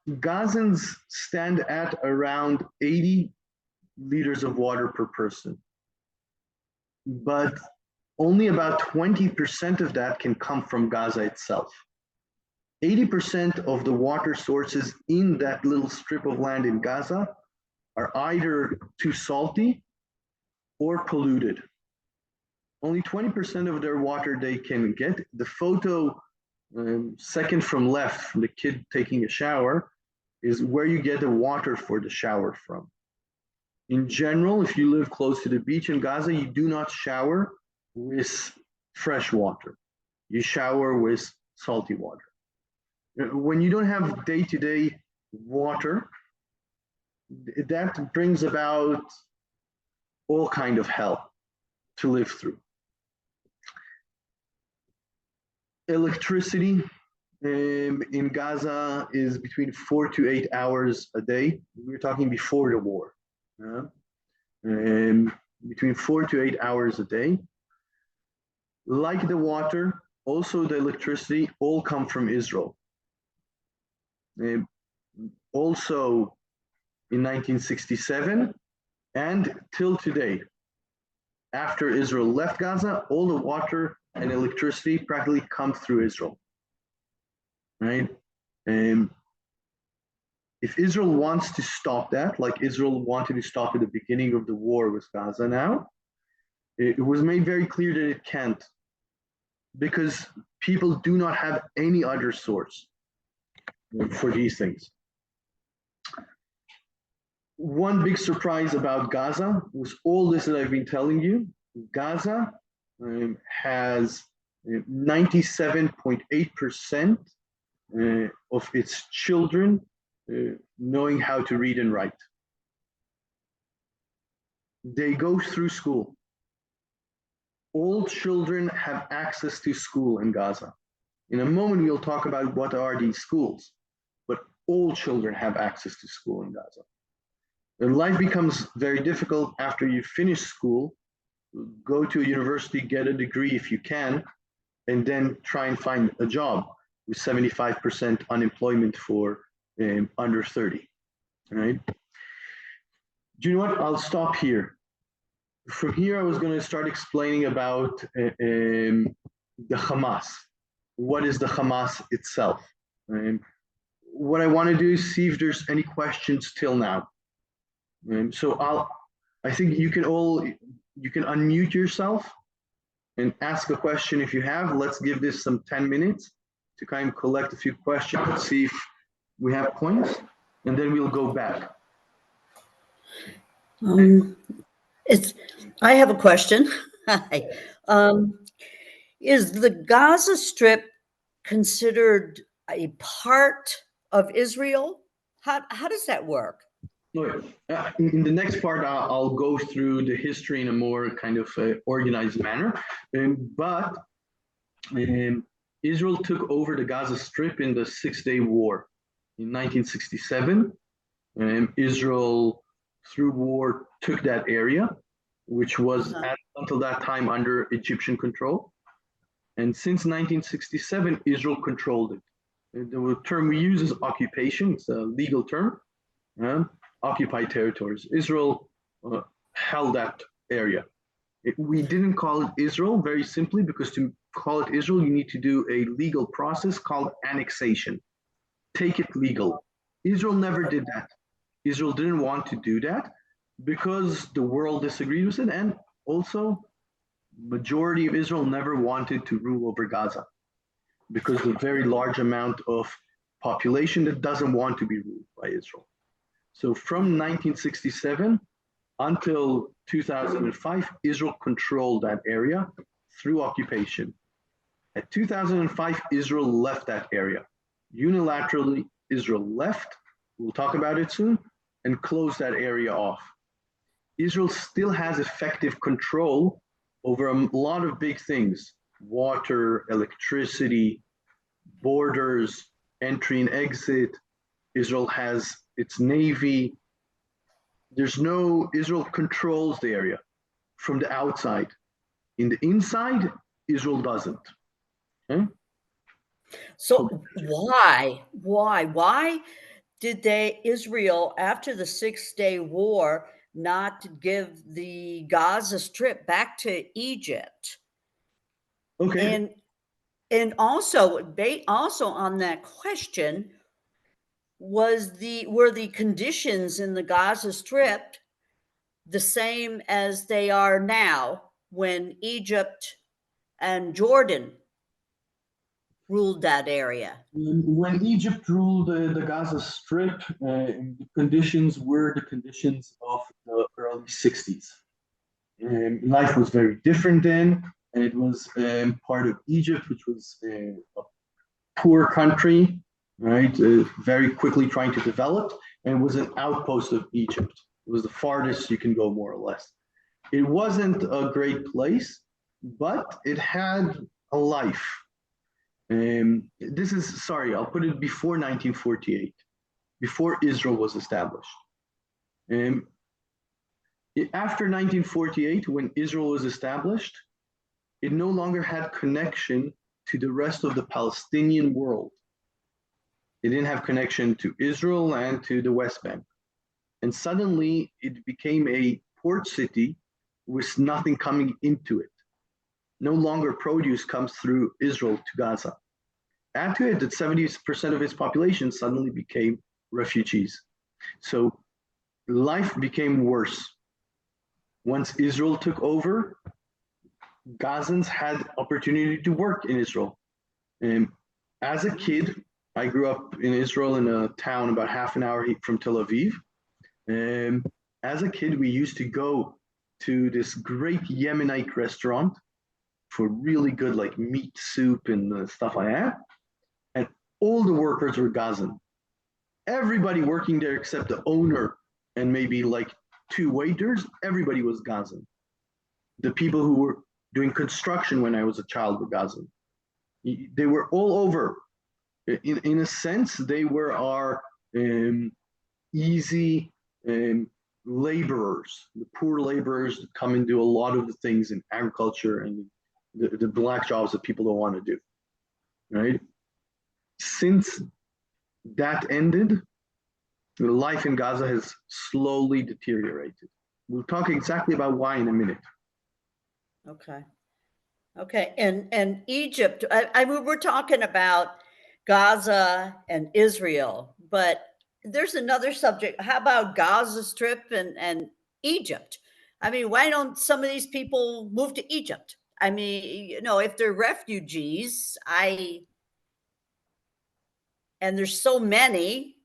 Gazans stand at around 80 liters of water per person, but only about 20% of that can come from Gaza itself. 80% of the water sources in that little strip of land in Gaza are either too salty or polluted. Only 20% of their water they can get. The photo second from left, from the kid taking a shower, is where you get the water for the shower from. In general, if you live close to the beach in Gaza, you do not shower with fresh water. You shower with salty water. When you don't have day-to-day water, that brings about all kind of hell to live through. Electricity in Gaza is between 4 to 8 hours a day. We're talking before the war. Between 4 to 8 hours a day. Like the water, also the electricity, all come from Israel. Also in 1967 and till today, after Israel left Gaza, all the water and electricity practically come through Israel, right? If Israel wants to stop that, like Israel wanted to stop at the beginning of the war with Gaza now, it was made very clear that it can't, because people do not have any other source for these things. One big surprise about Gaza was all this that I've been telling you. Gaza has 97.8% of its children knowing how to read and write. They go through school. All children have access to school in Gaza. In a moment, we'll talk about what are these schools, but all children have access to school in Gaza. And life becomes very difficult after you finish school, go to a university, get a degree if you can, and then try and find a job with 75% unemployment for under 30, right? Do you know what? I'll stop here. From here, I was going to start explaining about the Hamas. What is the Hamas itself? What I want to do is see if there's any questions till now. So I think you can unmute yourself and ask a question if you have. Let's give this some 10 minutes to kind of collect a few questions, see if we have points, and then we'll go back. I have a question. Hi. Is the Gaza Strip considered a part of Israel? How does that work? In the next part, I'll go through the history in a more kind of organized manner. But Israel took over the Gaza Strip in the Six-Day War in 1967. Israel, through war, took that area, which was until that time under Egyptian control. And since 1967, Israel controlled it. The term we use is occupation. It's a legal term. Occupied territories. Israel held that area. We didn't call it Israel very simply because call it Israel, you need to do a legal process called annexation. Take it legal. Israel never did that. Israel didn't want to do that because the world disagreed with it, and also majority of Israel never wanted to rule over Gaza because the very large amount of population that doesn't want to be ruled by Israel. So from 1967 until 2005, Israel controlled that area through occupation. At 2005, Israel left that area. Unilaterally, Israel left, we'll talk about it soon, and closed that area off. Israel still has effective control over a lot of big things: water, electricity, borders, entry and exit. Israel has its navy. Israel controls the area from the outside. In the inside, Israel doesn't. Okay? So why did Israel, after the 6-day war, not give the Gaza Strip back to Egypt? Okay. And also on that question, were the conditions in the Gaza Strip the same as they are now when Egypt and Jordan ruled that area? When Egypt ruled the Gaza Strip, the conditions were the conditions of the early 60s. Life was very different then, and it was part of Egypt, which was a poor country, right? Very quickly trying to develop, and was an outpost of Egypt. It was the farthest you can go, more or less. It wasn't a great place, but it had a life. I'll put it before 1948, before Israel was established. After 1948, when Israel was established, it no longer had connection to the rest of the Palestinian world. It didn't have connection to Israel and to the West Bank. And suddenly it became a port city with nothing coming into it. No longer produce comes through Israel to Gaza. Add to it that 70% of its population suddenly became refugees. So life became worse. Once Israel took over, Gazans had opportunity to work in Israel. As a kid, I grew up in Israel in a town about half an hour from Tel Aviv. As a kid, we used to go to this great Yemenite restaurant for really good like meat soup and stuff like that. And all the workers were Gazan. Everybody working there except the owner and maybe like 2 waiters, everybody was Gazan. The people who were doing construction when I was a child were Gazan. They were all over. In a sense, they were our easy laborers, the poor laborers that come and do a lot of the things in agriculture and the black jobs that people don't want to do, right? Since that ended, life in Gaza has slowly deteriorated. We'll talk exactly about why in a minute. Okay. And Egypt, I mean, we're talking about Gaza and Israel, but there's another subject. How about Gaza Strip and Egypt? I mean, why don't some of these people move to Egypt? I mean, if they're refugees, and there's so many.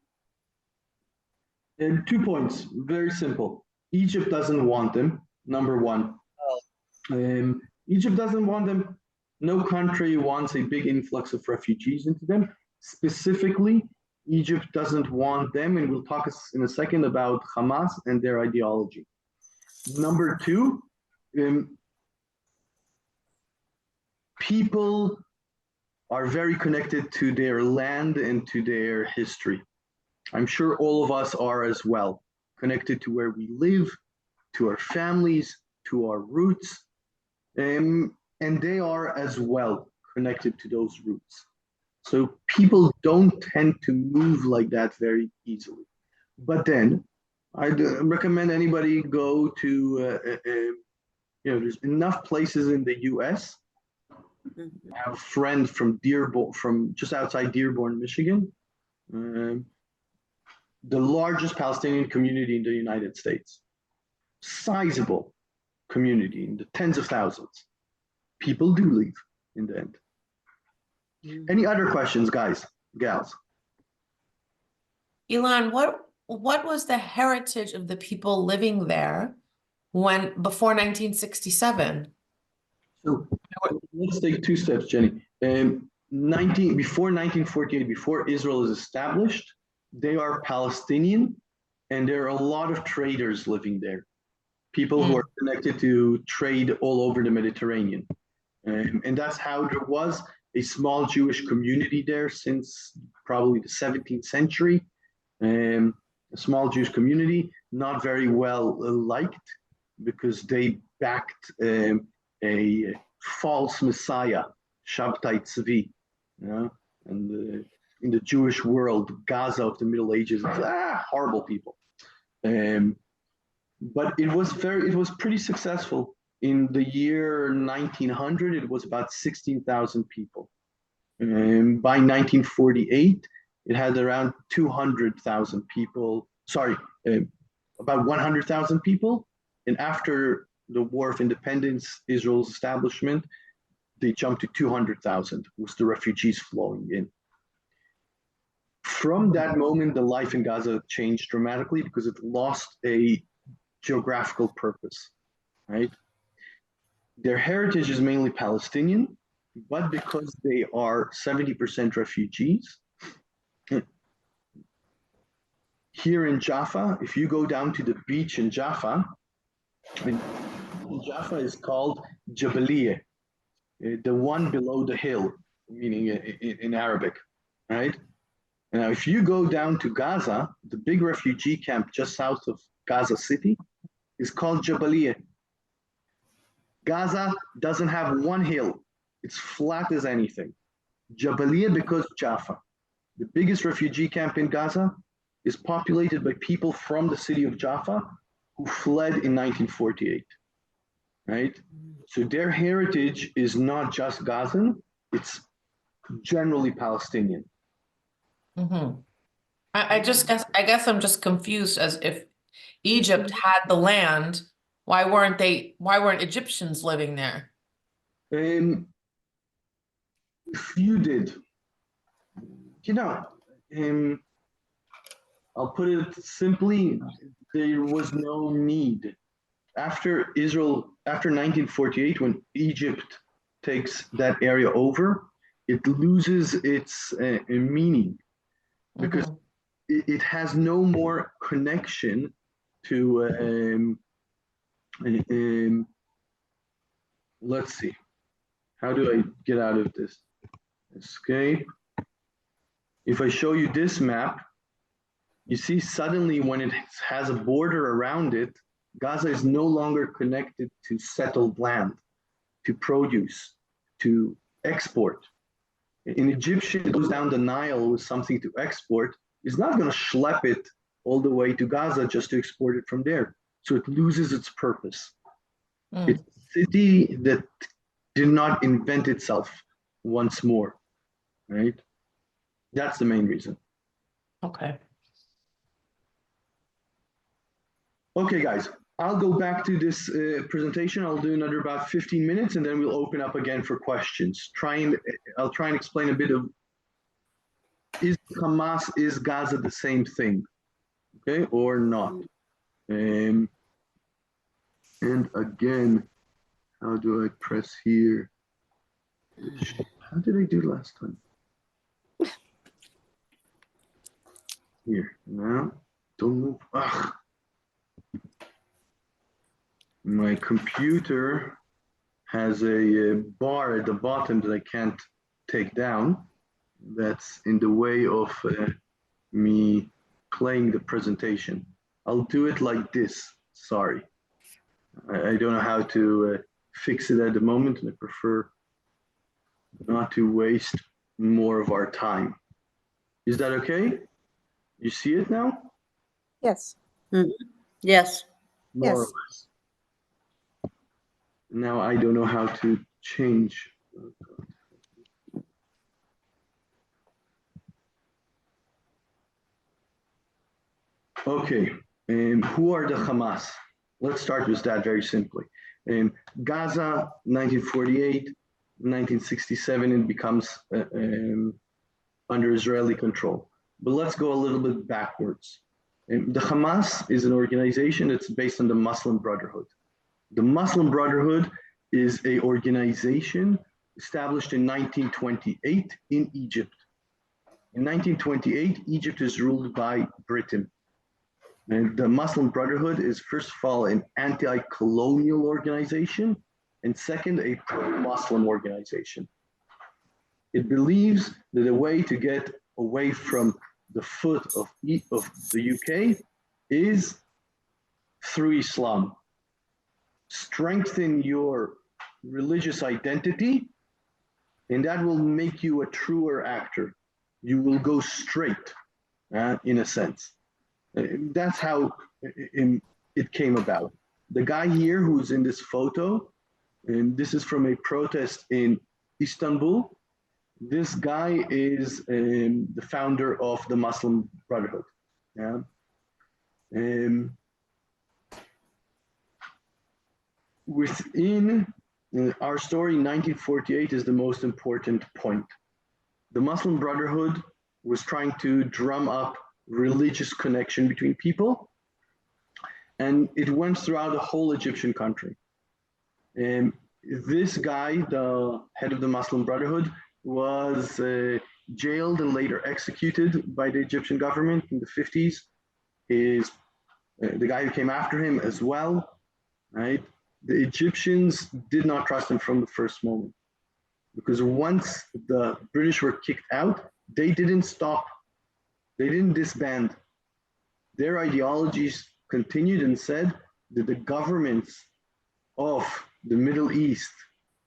And 2 points, very simple. Egypt doesn't want them, number one. Egypt doesn't want them. No country wants a big influx of refugees into them. Specifically, Egypt doesn't want them, and we'll talk in a second about Hamas and their ideology. Number 2, people are very connected to their land and to their history. I'm sure all of us are as well, connected to where we live, to our families, to our roots, and they are as well connected to those roots. So people don't tend to move like that very easily. But then I'd recommend anybody go to, there's enough places in the US Mhm. I have a friend from Dearborn, from just outside Dearborn, Michigan. The largest Palestinian community in the United States. Sizable community in the tens of thousands. People do leave in the end. Any other questions, guys, gals? Elon, what was the heritage of the people living there before 1967? So let's take two steps, Jenny. Before 1948, before Israel is established, they are Palestinian, and there are a lot of traders living there. People who are connected to trade all over the Mediterranean. And that's how there was a small Jewish community there since probably the 17th century. A small Jewish community, not very well liked because they backed a false messiah, Shabtai Tzvi, and in the Jewish world, Gaza of the Middle Ages, horrible people. But it was pretty successful. In the year 1900, it was about 16,000 people. By 1948, it had around 200,000 people. Sorry, about 100,000 people. And after the War of Independence, Israel's establishment, they jumped to 200,000, was the refugees flowing in. From that moment, the life in Gaza changed dramatically because it lost a geographical purpose, right? Their heritage is mainly Palestinian, but because they are 70% refugees, here in Jaffa, if you go down to the beach in Jaffa, Jaffa is called Jabaliyah, the one below the hill, meaning in Arabic, right? Now, if you go down to Gaza, the big refugee camp just south of Gaza City is called Jabaliyah. Gaza doesn't have one hill. It's flat as anything. Jabaliyah because Jaffa. The biggest refugee camp in Gaza is populated by people from the city of Jaffa who fled in 1948, right? So their heritage is not just Gazan, it's generally Palestinian. Mm-hmm. I guess I'm just confused as if Egypt had the land, why weren't Egyptians living there? If you did, I'll put it simply, there was no need. After 1948, when Egypt takes that area over, it loses its meaning because it has no more connection to, let's see, how do I get out of this? Escape. If I show you this map, you see suddenly when it has a border around it, Gaza is no longer connected to settled land, to produce, to export. An Egyptian who goes down the Nile with something to export is not going to schlep it all the way to Gaza just to export it from there. So it loses its purpose. It's a city that did not invent itself once more, right? That's the main reason. Okay. Okay, guys, I'll go back to this presentation. I'll do another about 15 minutes and then we'll open up again for questions. I'll try and explain a bit of, is Hamas, is Gaza the same thing, okay, or not? And again, how do I press here? How did I do last time? Here, now, don't move. Ugh. My computer has a bar at the bottom that I can't take down. That's in the way of me playing the presentation. I'll do it like this, sorry. I don't know how to fix it at the moment, and I prefer not to waste more of our time. Is that okay? You see it now? Yes. Mhm. Yes. More or Yes. less. Now I don't know how to change Okay, who are the Hamas? Let's start with that very simply. Gaza, 1948, 1967, it becomes under Israeli control. But let's go a little bit backwards. The Hamas is an organization that's based on the Muslim Brotherhood. The Muslim Brotherhood is an organization established in 1928 in Egypt. In 1928, Egypt is ruled by Britain. And the Muslim Brotherhood is, first of all, an anti-colonial organization, and second, a pro-Muslim organization. It believes that the way to get away from the foot of the UK is through Islam. Strengthen your religious identity, and that will make you a truer actor. You will go straight, in a sense. That's how it came about. The guy here who's in this photo, and this is from a protest in Istanbul. This guy is the founder of the Muslim Brotherhood. Yeah. Within our story, 1948 is the most important point. The Muslim Brotherhood was trying to drum up religious connection between people, and it went throughout the whole Egyptian country. This guy, the head of the Muslim Brotherhood, was jailed and later executed by the Egyptian government in the 50s. Is the guy who came after him as well, right? The Egyptians did not trust him from the first moment, because once the British were kicked out, they didn't stop. They didn't disband. Their ideologies continued and said that the governments of the Middle East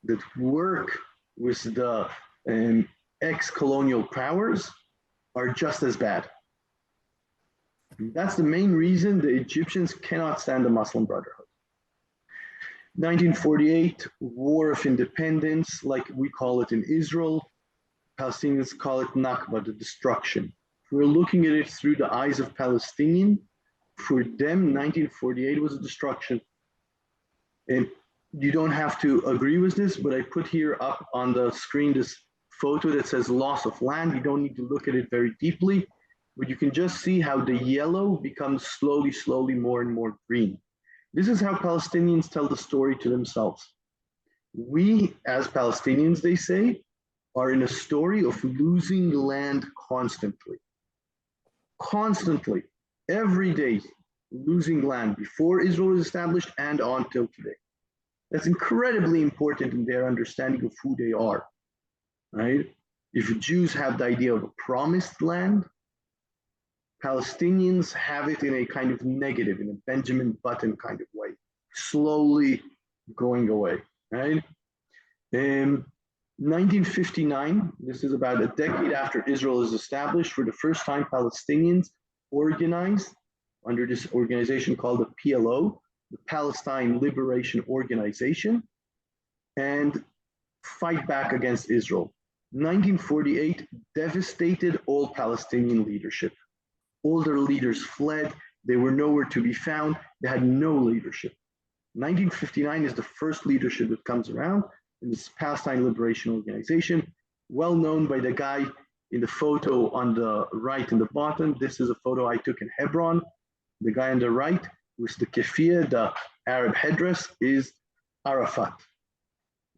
that work with the ex-colonial powers are just as bad. That's the main reason the Egyptians cannot stand the Muslim Brotherhood. 1948, War of Independence, like we call it in Israel. Palestinians call it Nakba, the destruction. If we're looking at it through the eyes of Palestinian, for them, 1948 was a destruction. And you don't have to agree with this, but I put here up on the screen this photo that says loss of land. You don't need to look at it very deeply, but you can just see how the yellow becomes slowly more and more green. This is how Palestinians tell the story to themselves. We, as Palestinians, they say, are in a story of losing land constantly. Constantly, every day, losing land before Israel was established and until today. That's incredibly important in their understanding of who they are, right? If Jews have the idea of a promised land, Palestinians have it in a kind of negative, in a Benjamin Button kind of way, slowly going away, right? 1959, this is about a decade after Israel is established, for the first time Palestinians organized under this organization called the PLO, the Palestine Liberation Organization, and fight back against Israel. 1948 devastated all Palestinian leadership. All their leaders fled. They were nowhere to be found. They had no leadership. 1959 is the first leadership that comes around in this Palestine Liberation Organization, well known by the guy in the photo on the right in the bottom. This is a photo I took in Hebron. The guy on the right with the keffiyeh, the Arab headdress, is Arafat.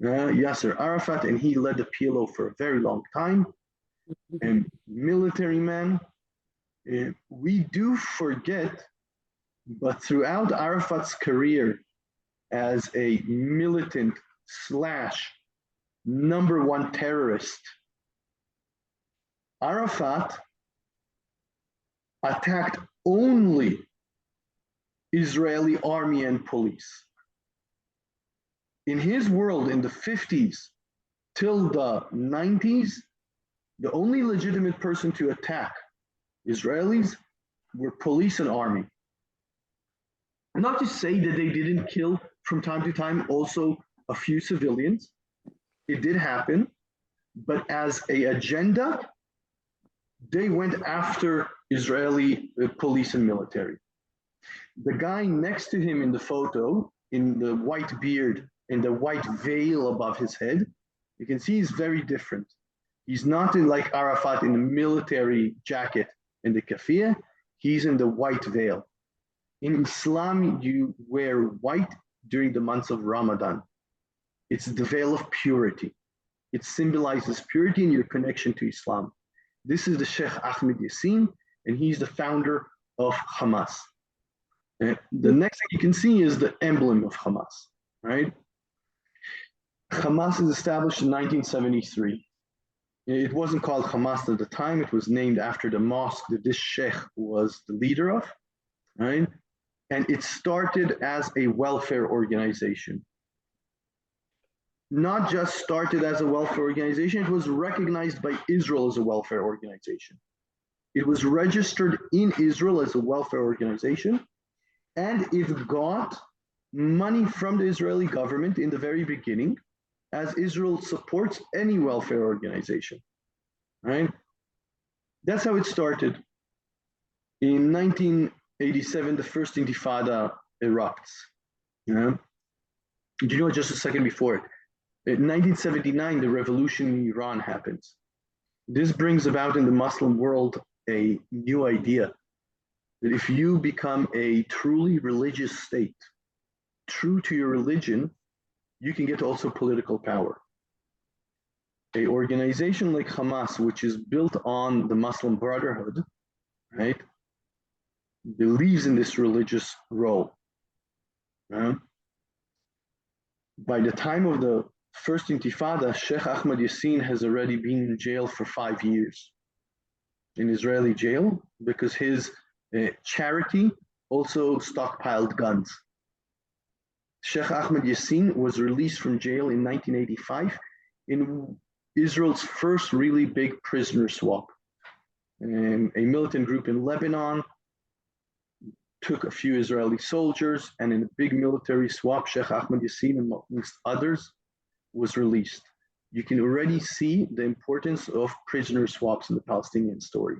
Yasser Arafat, and he led the PLO for a very long time. And military man. We do forget, but throughout Arafat's career as a militant / #1 terrorist, Arafat attacked only Israeli army and police. In his world, in the 50s till the 90s, the only legitimate person to attack Israelis were police and army. Not to say that they didn't kill from time to time also a few civilians, It did happen, but as a agenda, they went after Israeli police and military. The guy next to him in the photo, in the white beard and the white veil above his head, you can see he's very different. He's not in like Arafat in the military jacket and the kafir, he's in the white veil. In Islam, you wear white during the months of Ramadan. It's the veil of purity. It symbolizes purity and your connection to Islam. This is the Sheikh Ahmed Yassin, and he's the founder of Hamas. And the next thing you can see is the emblem of Hamas, right? Hamas is established in 1973. It wasn't called Hamas at the time. It was named after the mosque that this sheikh was the leader of, right? And it started as a welfare organization. Not just started as a welfare organization, it was recognized by Israel as a welfare organization. It was registered in Israel as a welfare organization, and it got money from the Israeli government in the very beginning, as Israel supports any welfare organization, right? That's how it started. In 1987, the first Intifada erupts. Do you know just a second before it? In 1979, the revolution in Iran happens. This brings about in the Muslim world a new idea that if you become a truly religious state, true to your religion, you can get also political power. An organization like Hamas, which is built on the Muslim Brotherhood, right, believes in this religious role. By the time of the first Intifada, Sheikh Ahmed Yassin has already been in jail for 5 years, in Israeli jail, because his charity also stockpiled guns. Sheikh Ahmed Yassin was released from jail in 1985 in Israel's first really big prisoner swap. A militant group in Lebanon took a few Israeli soldiers, and in a big military swap, Sheikh Ahmed Yassin, amongst others, was released. You can already see the importance of prisoner swaps in the Palestinian story.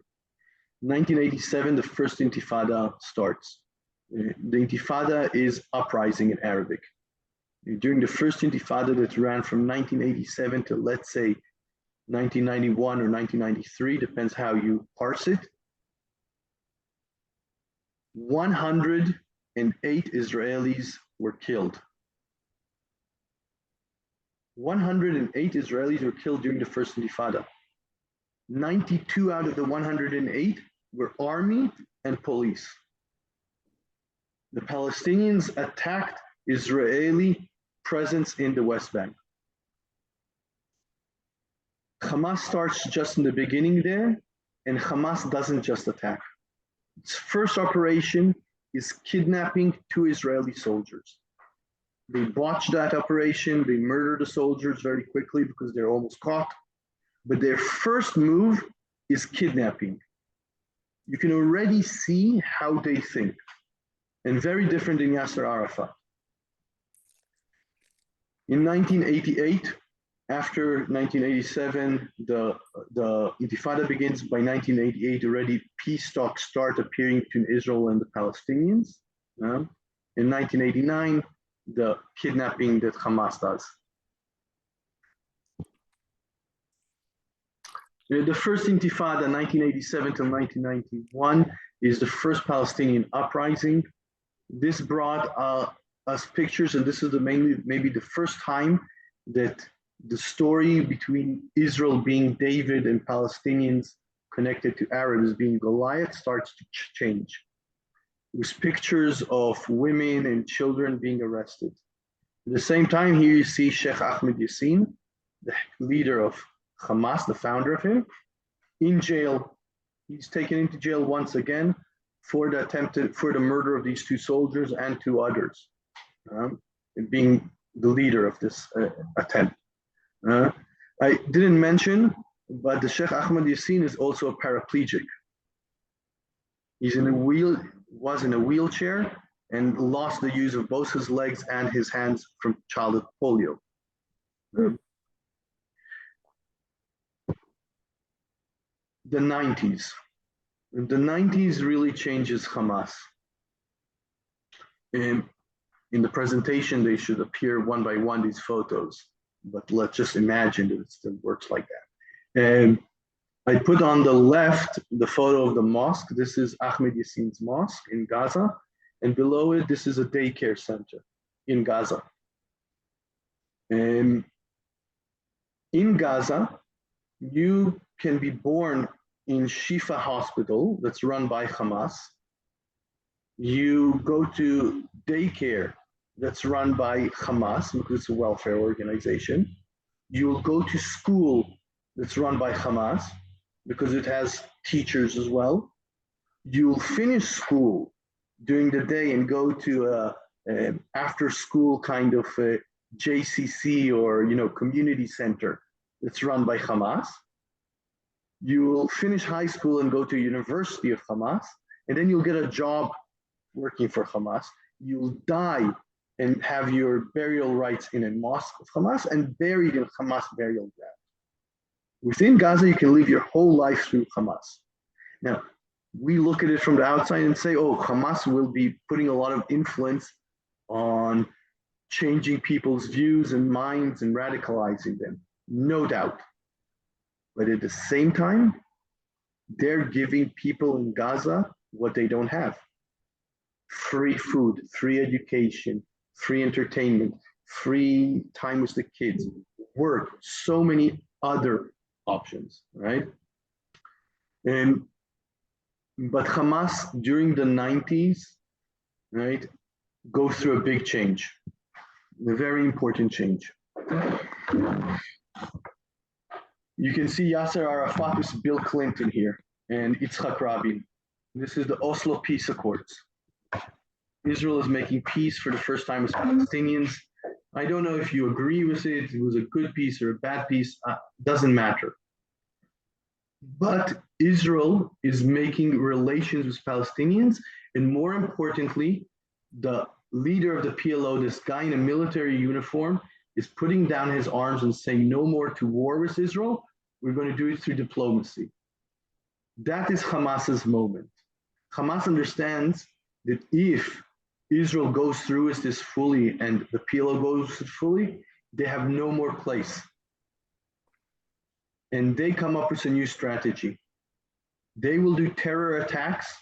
1987, the first Intifada starts. The Intifada is uprising in Arabic. During the first Intifada that ran from 1987 to, let's say, 1991 or 1993, depends how you parse it, 108 Israelis were killed. 108 Israelis were killed during the first Intifada. 92 out of the 108 were army and police. The Palestinians attacked Israeli presence in the West Bank. Hamas starts just in the beginning there, and Hamas doesn't just attack. Its first operation is kidnapping 2 Israeli soldiers. They botched that operation, they murdered the soldiers very quickly because they're almost caught. But their first move is kidnapping. You can already see how they think, and very different than Yasser Arafat. In 1988, after 1987, the Intifada begins. By 1988, already peace talks start appearing between Israel and the Palestinians. In 1989, the kidnapping that Hamas does. The first Intifada, 1987 to 1991, is the first Palestinian uprising. This brought us pictures, and this is maybe the first time that the story between Israel being David and Palestinians connected to Arabs being Goliath starts to change. With pictures of women and children being arrested. At the same time, here you see Sheikh Ahmed Yassin, the leader of Hamas, the founder of him, in jail. He's taken into jail once again for the murder of these 2 soldiers and 2 others, being the leader of this attempt. I didn't mention, but the Sheikh Ahmed Yassin is also a paraplegic. He's was in a wheelchair and lost the use of both his legs and his hands from childhood polio. the 90s. The 90s really changes Hamas. In the presentation, they should appear one by one, these photos, but let's just imagine that it still works like that. And I put on the left the photo of the mosque. This is Ahmed Yassin's mosque in Gaza. And below it, this is a daycare center in Gaza. And in Gaza, you can be born in Shifa Hospital that's run by Hamas. You go to daycare that's run by Hamas because it's a welfare organization. You will go to school that's run by Hamas because it has teachers as well. You will finish school during the day and go to a after school kind of a JCC or community center that's run by Hamas. You will finish high school and go to a university of Hamas, and then you'll get a job working for Hamas. You'll die and have your burial rites in a mosque of Hamas and buried in Hamas burial ground. Within Gaza, you can live your whole life through Hamas. Now, we look at it from the outside and say, oh, Hamas will be putting a lot of influence on changing people's views and minds and radicalizing them. No doubt. But at the same time, they're giving people in Gaza what they don't have. Free food, free education, free entertainment, free time with the kids, work, so many other options, right? But Hamas during the 90s, right, goes through a big change, a very important change. You can see Yasser Arafat with Bill Clinton here and Yitzhak Rabin. This is the Oslo Peace Accords. Israel is making peace for the first time with Palestinians. I don't know if you agree with it. It was a good peace or a bad peace. Doesn't matter. But Israel is making relations with Palestinians, and more importantly, the leader of the PLO, this guy in a military uniform, is putting down his arms and saying no more to war with Israel. We're going to do it through diplomacy. That is Hamas's moment. Hamas understands that if Israel goes through with this fully and the PLO goes with it fully, they have no more place. And they come up with a new strategy. They will do terror attacks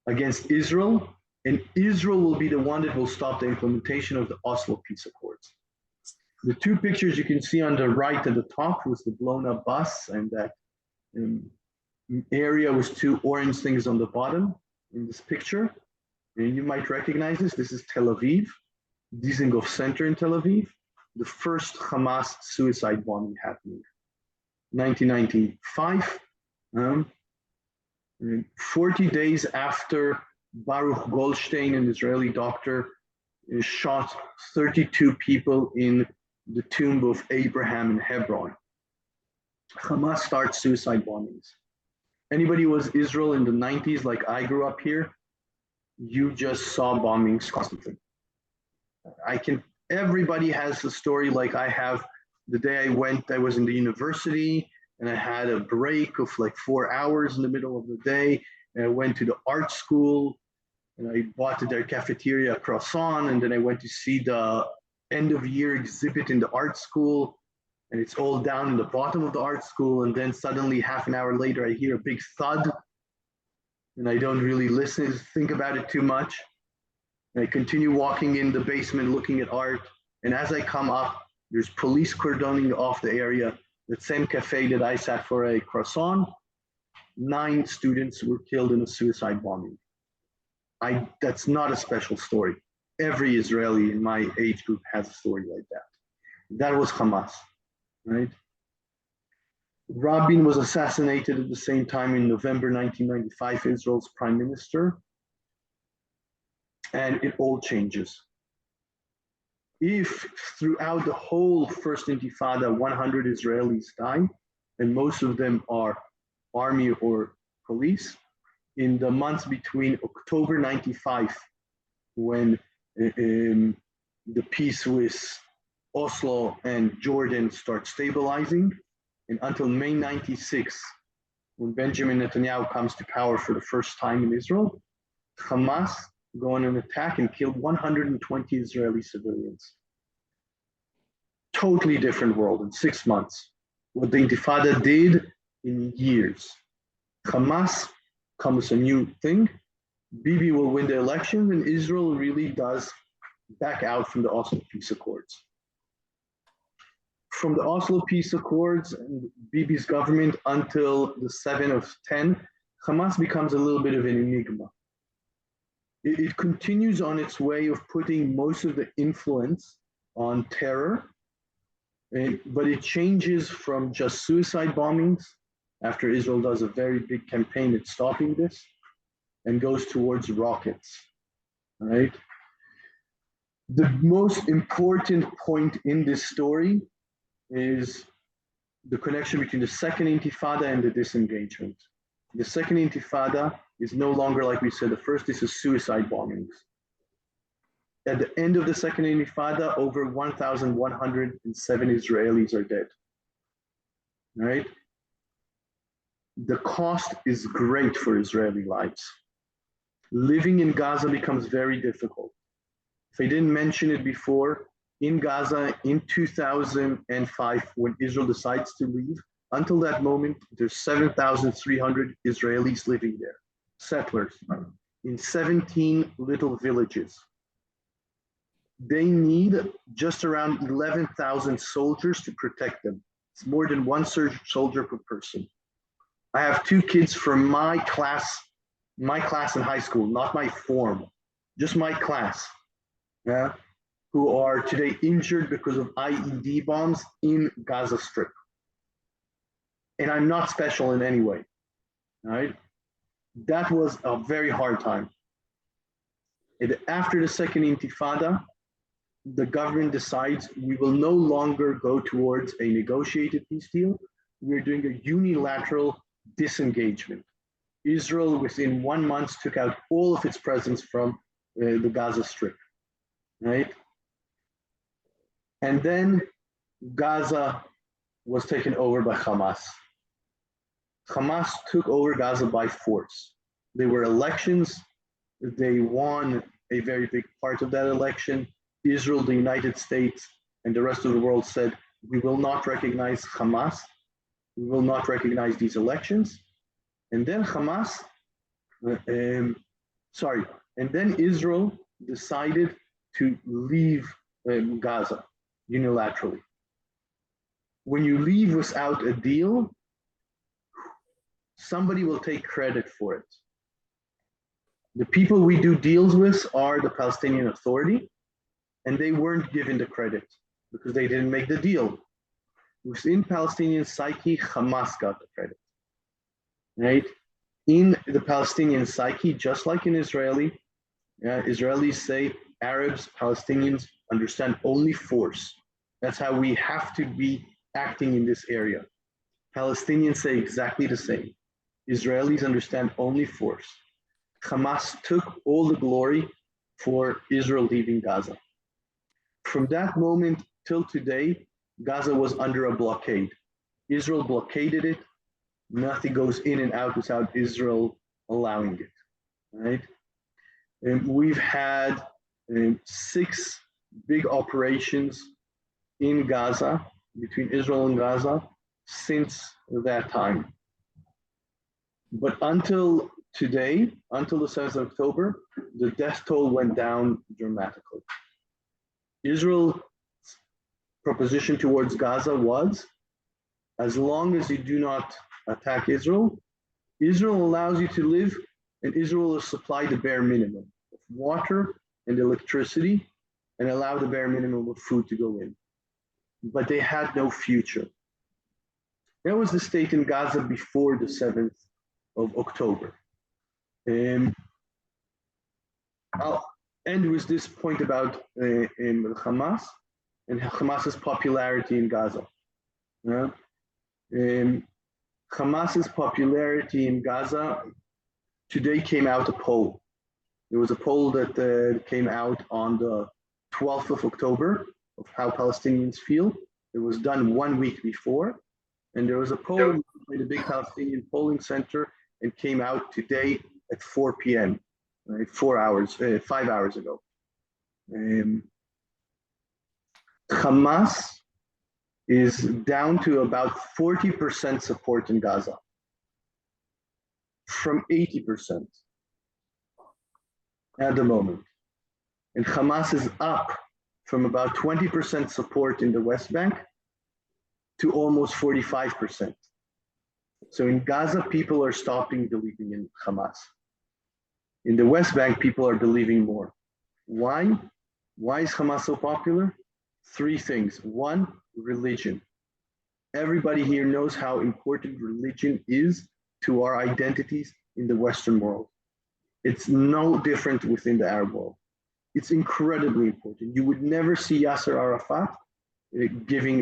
against Israel, and Israel will be the one that will stop the implementation of the Oslo Peace Accords. The two pictures you can see on the right at the top was the blown up bus and that area with two orange things on the bottom in this picture. And you might recognize this. This is Tel Aviv, Dizengoff Center in Tel Aviv, the first Hamas suicide bombing happening. 1995, 40 days after Baruch Goldstein, an Israeli doctor, shot 32 people in the tomb of Abraham in Hebron. Hamas starts suicide bombings. Anybody who was Israel in the 90s, like I grew up here, you just saw bombings constantly. Everybody has a story like I have. The day I went, I was in the university and I had a break of like 4 hours in the middle of the day. And I went to the art school and I bought at their cafeteria a croissant. And then I went to see the end of year exhibit in the art school. And it's all down in the bottom of the art school. And then suddenly half an hour later, I hear a big thud. And I don't really think about it too much. And I continue walking in the basement, looking at art. And as I come up, there's police cordoning off the area. The same cafe that I sat for a croissant, 9 students were killed in a suicide bombing. That's not a special story. Every Israeli in my age group has a story like that. That was Hamas, right? Rabin was assassinated at the same time in November 1995, Israel's prime minister. And it all changes. If throughout the whole first intifada, 100 Israelis die, and most of them are army or police, in the months between October 95, when the peace with Oslo and Jordan starts stabilizing, and until May 96, when Benjamin Netanyahu comes to power for the first time in Israel, Hamas go on an attack and kill 120 Israeli civilians. Totally different world in 6 months. What the Intifada did in years. Hamas comes a new thing. Bibi will win the election, and Israel really does back out from the Oslo Peace Accords. From the Oslo Peace Accords and Bibi's government until the 7 of 10, Hamas becomes a little bit of an enigma. It continues on its way of putting most of the influence on terror, but it changes from just suicide bombings after Israel does a very big campaign at stopping this and goes towards rockets, right? The most important point in this story is the connection between the Second Intifada and the disengagement. The Second Intifada is no longer, like we said, the first, this is suicide bombings. At the end of the Second Intifada, over 1,107 Israelis are dead, right? The cost is great for Israeli lives. Living in Gaza becomes very difficult. If I didn't mention it before, in Gaza in 2005, when Israel decides to leave, until that moment, there's 7,300 Israelis living there, settlers, in 17 little villages. They need just around 11,000 soldiers to protect them. It's more than one soldier per person. I have 2 kids from my class in high school, not my form, just my class, yeah, who are today injured because of IED bombs in Gaza Strip. And I'm not special in any way, right? That was a very hard time. And after the Second Intifada, the government decides we will no longer go towards a negotiated peace deal. We're doing a unilateral disengagement. Israel, within 1 month, took out all of its presence from the Gaza Strip, right? And then Gaza was taken over by Hamas. Hamas took over Gaza by force. There were elections. They won a very big part of that election. Israel, the United States, and the rest of the world said, we will not recognize Hamas. We will not recognize these elections. And then and then Israel decided to leave Gaza unilaterally. When you leave without a deal, somebody will take credit for it. The people we do deals with are the Palestinian Authority, and they weren't given the credit because they didn't make the deal. Within Palestinian psyche, Hamas got the credit, right? In the Palestinian psyche, just like in Israeli, Israelis say Arabs, Palestinians understand only force. That's how we have to be acting in this area. Palestinians say exactly the same. Israelis understand only force. Hamas took all the glory for Israel leaving Gaza. From that moment till today, Gaza was under a blockade. Israel blockaded it. Nothing goes in and out without Israel allowing it, right? And we've had 6 big operations in Gaza, between Israel and Gaza, since that time. But until today, until the 7th of October, the death toll went down dramatically. Israel's proposition towards Gaza was, as long as you do not attack Israel, Israel allows you to live, and Israel will supply the bare minimum of water and electricity and allow the bare minimum of food to go in. But they had no future. That was the state in Gaza before the 7th of October. I'll end with this point about Hamas and Hamas's popularity in Gaza. Hamas's popularity in Gaza today came out a poll. There was a poll that came out on the 12th of October of how Palestinians feel. It was done 1 week before. And there was a poll in a big Palestinian polling center and came out today at 4 p.m. Right, 5 hours ago. Hamas is down to about 40% support in Gaza from 80% at the moment. And Hamas is up from about 20% support in the West Bank to almost 45%. So in Gaza, people are stopping believing in Hamas. In the West Bank, people are believing more. Why? Why is Hamas so popular? 3 things. 1, religion. Everybody here knows how important religion is to our identities in the Western world. It's no different within the Arab world. It's incredibly important. You would never see Yasser Arafat giving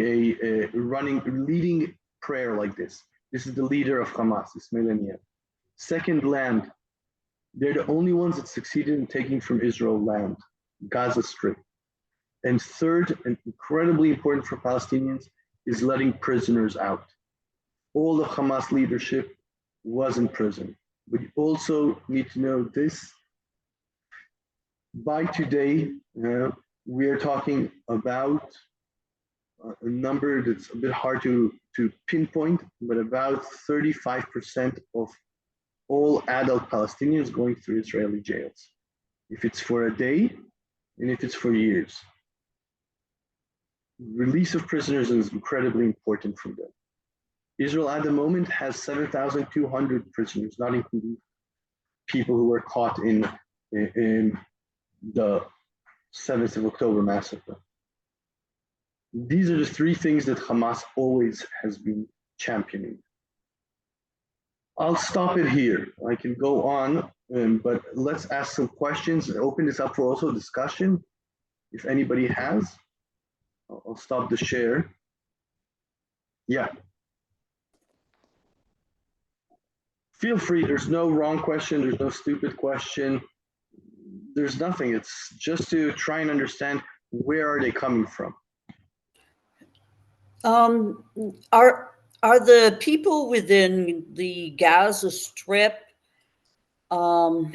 leading prayer like this. This is the leader of Hamas, Ismail Haniyeh. Second, land. They're the only ones that succeeded in taking from Israel land, Gaza Strip. And third, and incredibly important for Palestinians, is letting prisoners out. All the Hamas leadership was in prison. But you also need to know this. By today, we are talking about a number that's a bit hard to pinpoint, but about 35% of all adult Palestinians going through Israeli jails. If it's for a day, and if it's for years. Release of prisoners is incredibly important for them. Israel at the moment has 7,200 prisoners, not including people who were caught in the 7th of October massacre. These are the 3 things that Hamas always has been championing. I'll stop it here. I can go on, but let's ask some questions and open this up for also discussion. If anybody has, I'll stop the share. Yeah. Feel free, there's no wrong question, there's no stupid question. There's nothing, it's just to try and understand where are they coming from. Are the people within the Gaza Strip, how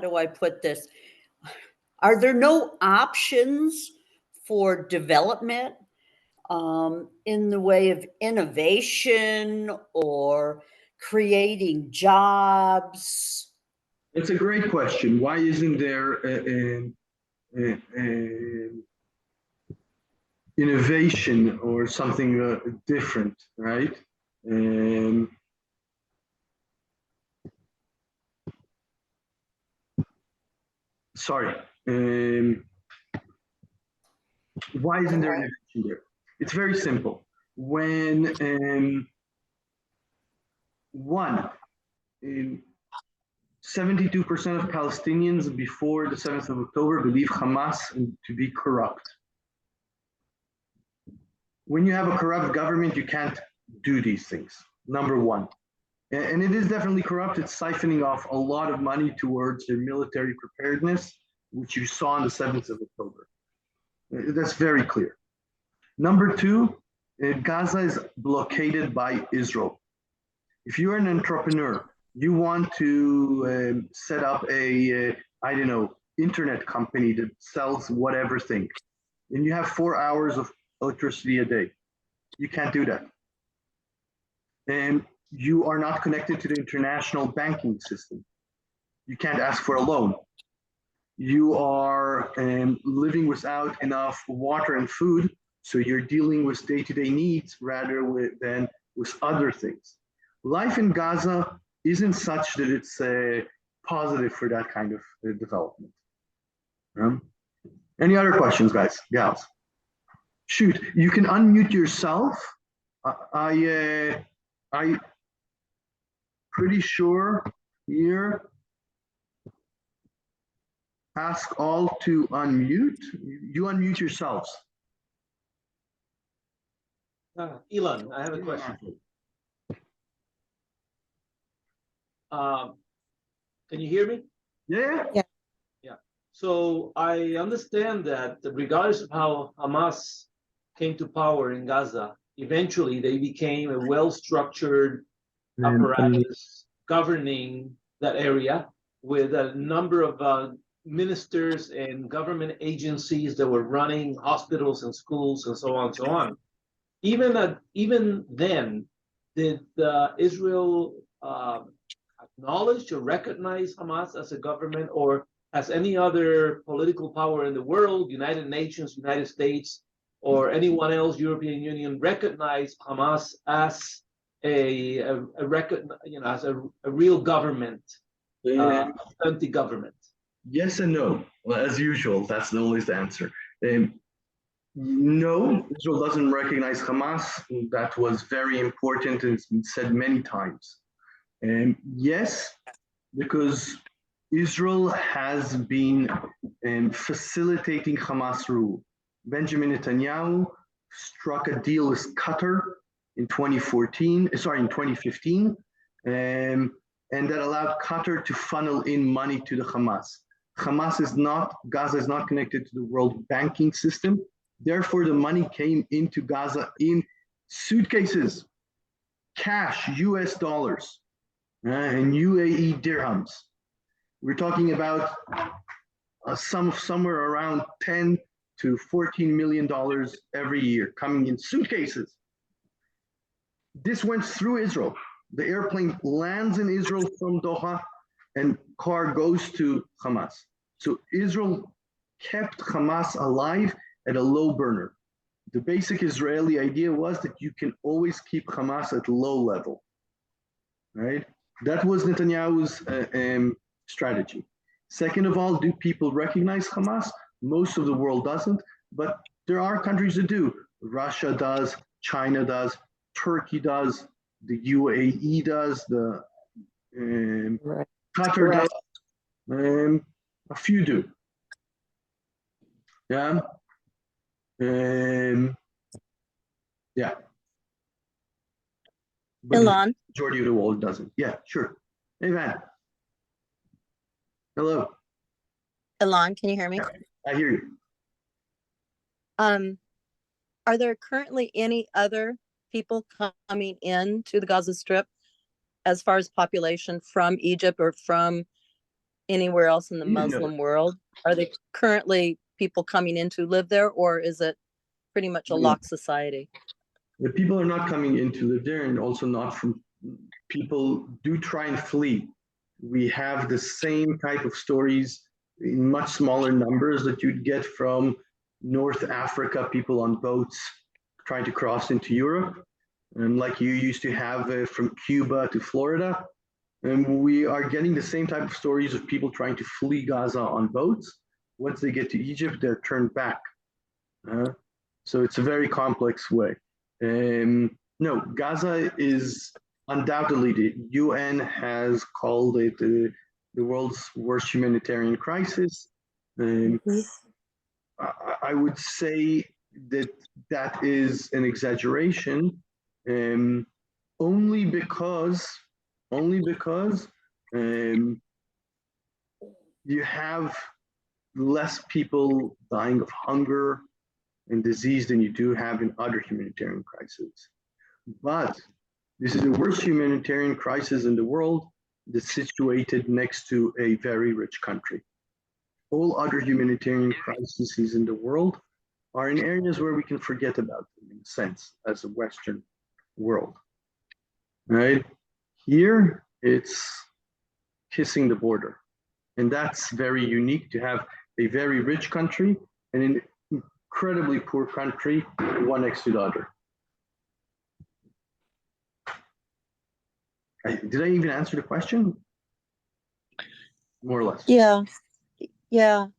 do I put this? Are there no options for development in the way of innovation or creating jobs? It's a great question. Why isn't there innovation or something different, right? Sorry. Why isn't there innovation there? It's very simple. When 72% of Palestinians before the 7th of October believe Hamas to be corrupt. When you have a corrupt government, you can't do these things, number 1. And it is definitely corrupt. It's siphoning off a lot of money towards their military preparedness, which you saw on the 7th of October. That's very clear. Number 2, Gaza is blockaded by Israel. If you're an entrepreneur, you want to set up a, internet company that sells whatever thing, and you have 4 hours of electricity a day. You can't do that. And you are not connected to the international banking system. You can't ask for a loan. You are living without enough water and food, so you're dealing with day-to-day needs rather than with other things. Life in Gaza isn't such that it's positive for that kind of development. Any other questions, guys, gals? Shoot, you can unmute yourself. I pretty sure here. Ask all to unmute. You unmute yourselves. Elon, I have a question. Can you hear me? Yeah. Yeah. So I understand that regardless of how Hamas came to power in Gaza, eventually they became a well-structured apparatus governing that area with a number of ministers and government agencies that were running hospitals and schools and so on and so on. Even then, did Israel acknowledge or recognize Hamas as a government, or has any other political power in the world, United Nations, United States, or anyone else, European Union, recognized Hamas as a real government, authentic government? Yes and no. Well, as usual, that's always the answer. No, Israel doesn't recognize Hamas. That was very important and it's been said many times. Yes, because Israel has been facilitating Hamas rule. Benjamin Netanyahu struck a deal with Qatar in 2015, and that allowed Qatar to funnel in money to the Hamas. Gaza is not connected to the world banking system. Therefore, the money came into Gaza in suitcases, cash, US dollars, and UAE dirhams. We're talking about somewhere around 10 to $14 million every year coming in suitcases. This went through Israel. The airplane lands in Israel from Doha and car goes to Hamas. So Israel kept Hamas alive at a low burner. The basic Israeli idea was that you can always keep Hamas at low level, right? That was Netanyahu's strategy. Second of all, do people recognize Hamas? Most of the world doesn't, but there are countries that do. Russia does, China does, Turkey does, the UAE does, the Qatar does, a few do. Yeah. Yeah. But Ilan? the majority of the world doesn't. Yeah, sure. Hey, man. Hello. Ilan, can you hear me? I hear you. Are there currently any other people coming in to the Gaza Strip as far as population from Egypt or from anywhere else in the Muslim world? Are there currently people coming in to live there, or is it pretty much a locked society? The people are not coming in to live there, and also not from people do try and flee. We have the same type of stories in much smaller numbers that you'd get from North Africa, people on boats trying to cross into Europe, and like you used to have from Cuba to Florida. And we are getting the same type of stories of people trying to flee Gaza on boats. Once they get to Egypt, they're turned back. So it's a very complex way. No, Gaza is undoubtedly, the UN has called it the world's worst humanitarian crisis. I would say that is an exaggeration, only because you have less people dying of hunger and disease than you do have in other humanitarian crises. But this is the worst humanitarian crisis in the world that's situated next to a very rich country. All other humanitarian crises in the world are in areas where we can forget about them, in a sense, as a Western world. Right? Here, it's kissing the border. And that's very unique to have a very rich country and an incredibly poor country, one next to the other. Did I even answer the question? More or less. Yeah.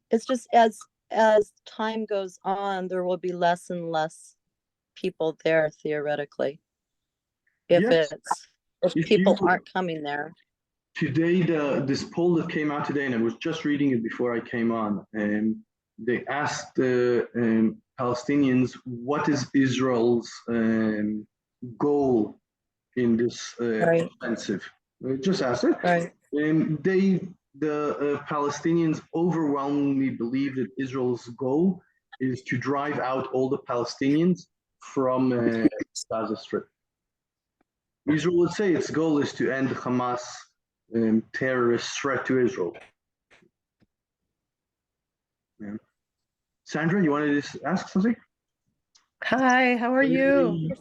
It's just as time goes on, there will be less and less people there theoretically. If people aren't coming there. Today, this poll that came out today, and I was just reading it before I came on, and they asked the Palestinians, what is Israel's goal in this offensive? Just asked it. Right. And the Palestinians overwhelmingly believe that Israel's goal is to drive out all the Palestinians from Gaza Strip. Israel would say its goal is to end Hamas terrorist threat to Israel. Yeah. Sandra, you wanted to ask something? Hi, how are you?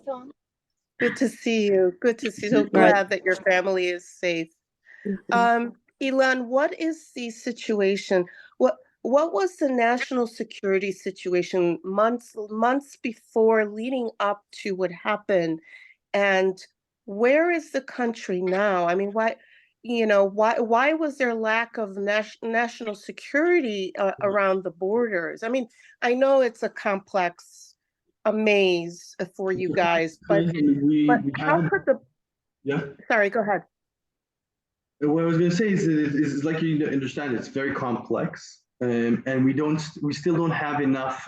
Good to see you. Good to see. So glad that your family is safe. Ilan, what is the situation? What was the national security situation months before leading up to what happened? And where is the country now? I mean, why was there lack of national security around the borders? I mean, I know it's a complex, a maze for you guys, but how could the Sorry, go ahead. What I was going to say is that it's like you understand, it's very complex, and we still don't have enough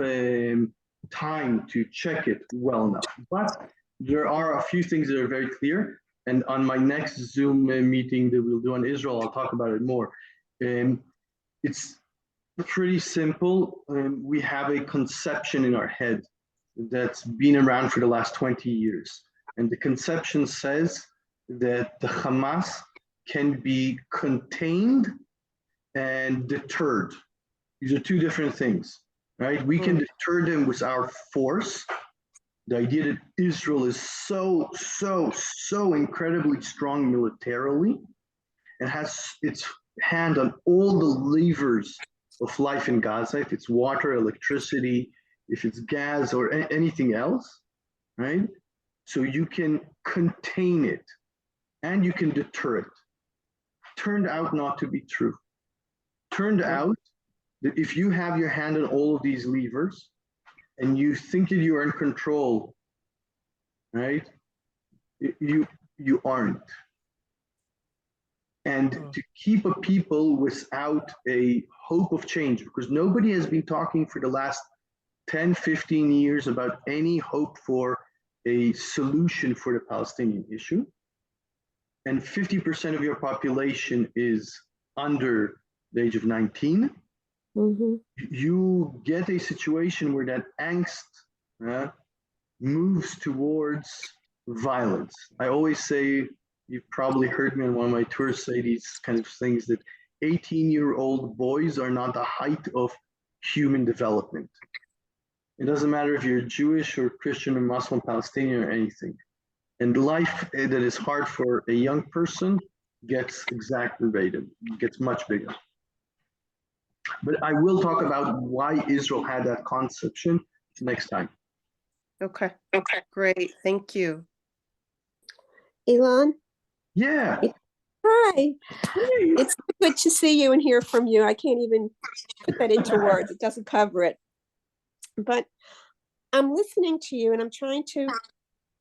time to check it well enough. But there are a few things that are very clear, and on my next Zoom meeting that we'll do on Israel, I'll talk about it more. It's pretty simple. We have a conception in our head that's been around for the last 20 years, and the conception says that the Hamas can be contained and deterred. These are two different things, right? We can deter them with our force. The idea that Israel is so incredibly strong militarily and has its hand on all the levers of life in Gaza, if it's water, electricity, if it's gas or anything else, right? So you can contain it and you can deter it. Turned out not to be true. Turned out that if you have your hand on all of these levers and you think that you are in control, right? You aren't. And to keep a people without a hope of change, because nobody has been talking for the last 10, 15 years about any hope for a solution for the Palestinian issue. And 50% of your population is under the age of 19, you get a situation where that angst moves towards violence. I always say, you've probably heard me on one of my tours say these kind of things, that 18-year-old boys are not the height of human development. It doesn't matter if you're Jewish or Christian or Muslim, Palestinian or anything. And life that is hard for a young person gets exacerbated, gets much bigger. But I will talk about why Israel had that conception next time. Okay, great. Thank you. Ilan? Yeah. Hi. It's good to see you and hear from you. I can't even put that into words. It doesn't cover it. But I'm listening to you and I'm trying to,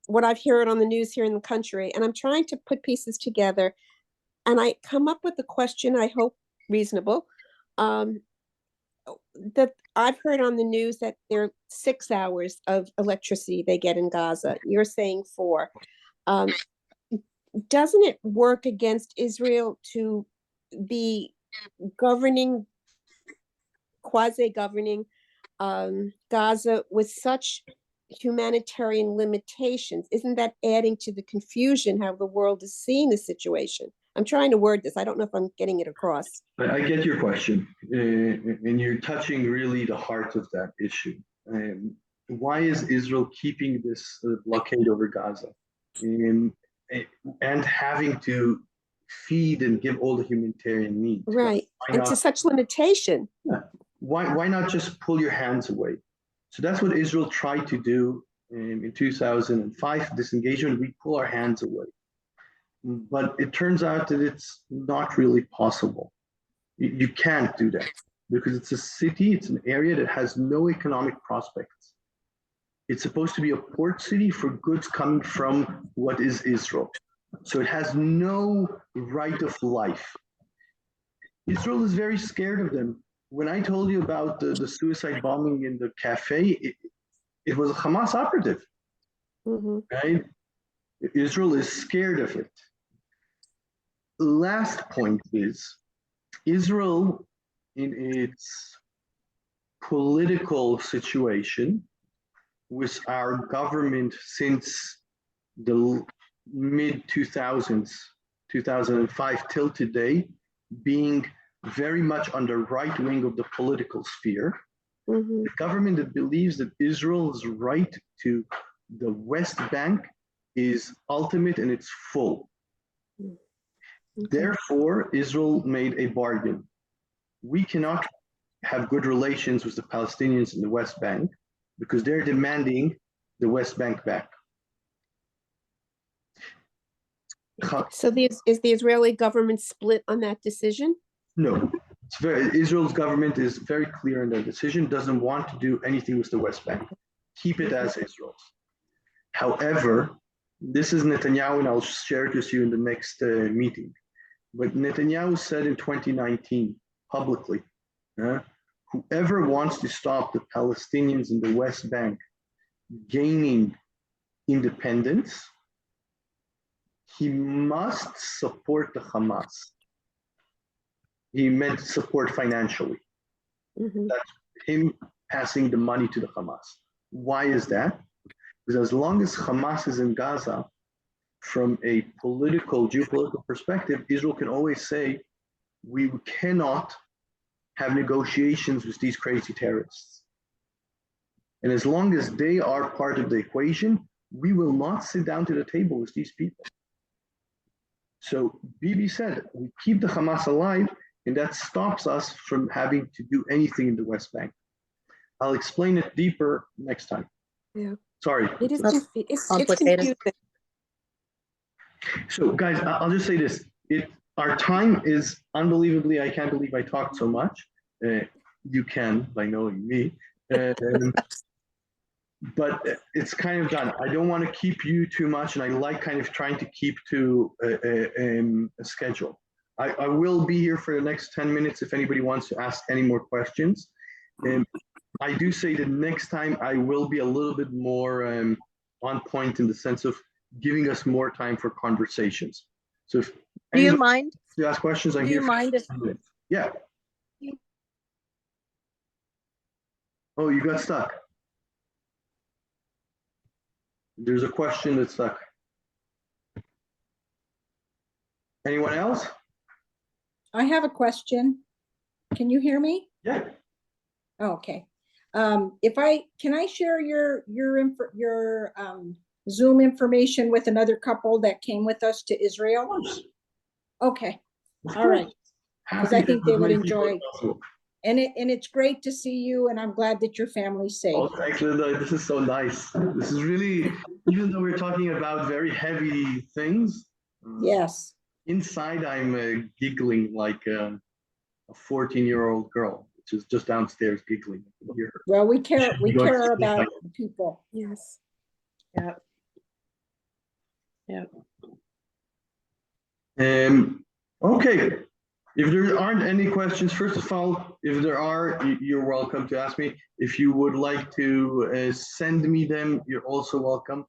what I've heard on the news here in the country, and I'm trying to put pieces together. And I come up with a question, I hope reasonable, that I've heard on the news that there are 6 hours of electricity they get in Gaza. You're saying 4. Doesn't it work against Israel to be governing, quasi-governing Gaza with such humanitarian limitations? Isn't that adding to the confusion how the world is seeing the situation? I'm trying to word this. I don't know if I'm getting it across. I get your question, and you're touching really the heart of that issue. Why is Israel keeping this blockade over Gaza and having to feed and give all the humanitarian needs? Right, and to such limitation. Yeah. Why not just pull your hands away? So that's what Israel tried to do in 2005, disengagement. We pull our hands away. But it turns out that it's not really possible. You can't do that because it's a city, it's an area that has no economic prospects. It's supposed to be a port city for goods coming from what is Israel. So it has no right of life. Israel is very scared of them. When I told you about the suicide bombing in the cafe, it was a Hamas operative, right? Israel is scared of it. Last point is, Israel in its political situation with our government since the mid 2000s, 2005 till today, being very much on the right wing of the political sphere. Mhm. The government that believes that Israel's right to the West Bank is ultimate and it's full. Therefore, Israel made a bargain. We cannot have good relations with the Palestinians in the West Bank because they're demanding the West Bank back. So is the Israeli government split on that decision? No, Israel's government is very clear in their decision, doesn't want to do anything with the West Bank. Keep it as Israel's. However, this is Netanyahu, and I'll share it with you in the next meeting. But Netanyahu said in 2019 publicly, whoever wants to stop the Palestinians in the West Bank gaining independence, he must support the Hamas. He meant support financially. That's him passing the money to the Hamas. Why is that? Because as long as Hamas is in Gaza, from a geopolitical perspective, Israel can always say, we cannot have negotiations with these crazy terrorists. And as long as they are part of the equation, we will not sit down to the table with these people. So Bibi said, we keep the Hamas alive, and that stops us from having to do anything in the West Bank. I'll explain it deeper next time. Yeah. Sorry. It's complicated. Confusing. So guys, I'll just say this. Our time is unbelievably, I can't believe I talked so much. You can by knowing me. But it's kind of done. I don't want to keep you too much, and I like kind of trying to keep to a schedule. I will be here for the next 10 minutes if anybody wants to ask any more questions. I do say that next time I will be a little bit more on point in the sense of giving us more time for conversations. So if Do you mind? to ask questions, I'm Do here you for mind if 10 minutes. Yeah. Oh, you got stuck. There's a question that's stuck. Anyone else? I have a question. Can you hear me? Yeah. Okay. Can I share your Zoom information with another couple that came with us to Israel? Of course. Okay. Of All right. course. Because I think they would Happy to have as enjoy. many people as possible. And it's great to see you, and I'm glad that your family's safe. Oh, thanks, Linda. This is so nice. This is really, even though we're talking about very heavy things, Yes. inside I'm giggling like a 14-year-old girl, which is just downstairs giggling. Well, we care about people. Yes. Yeah. Yeah. Okay. If there aren't any questions, first of all, if there are, you're welcome to ask me. If you would like to send me them, you're also welcome.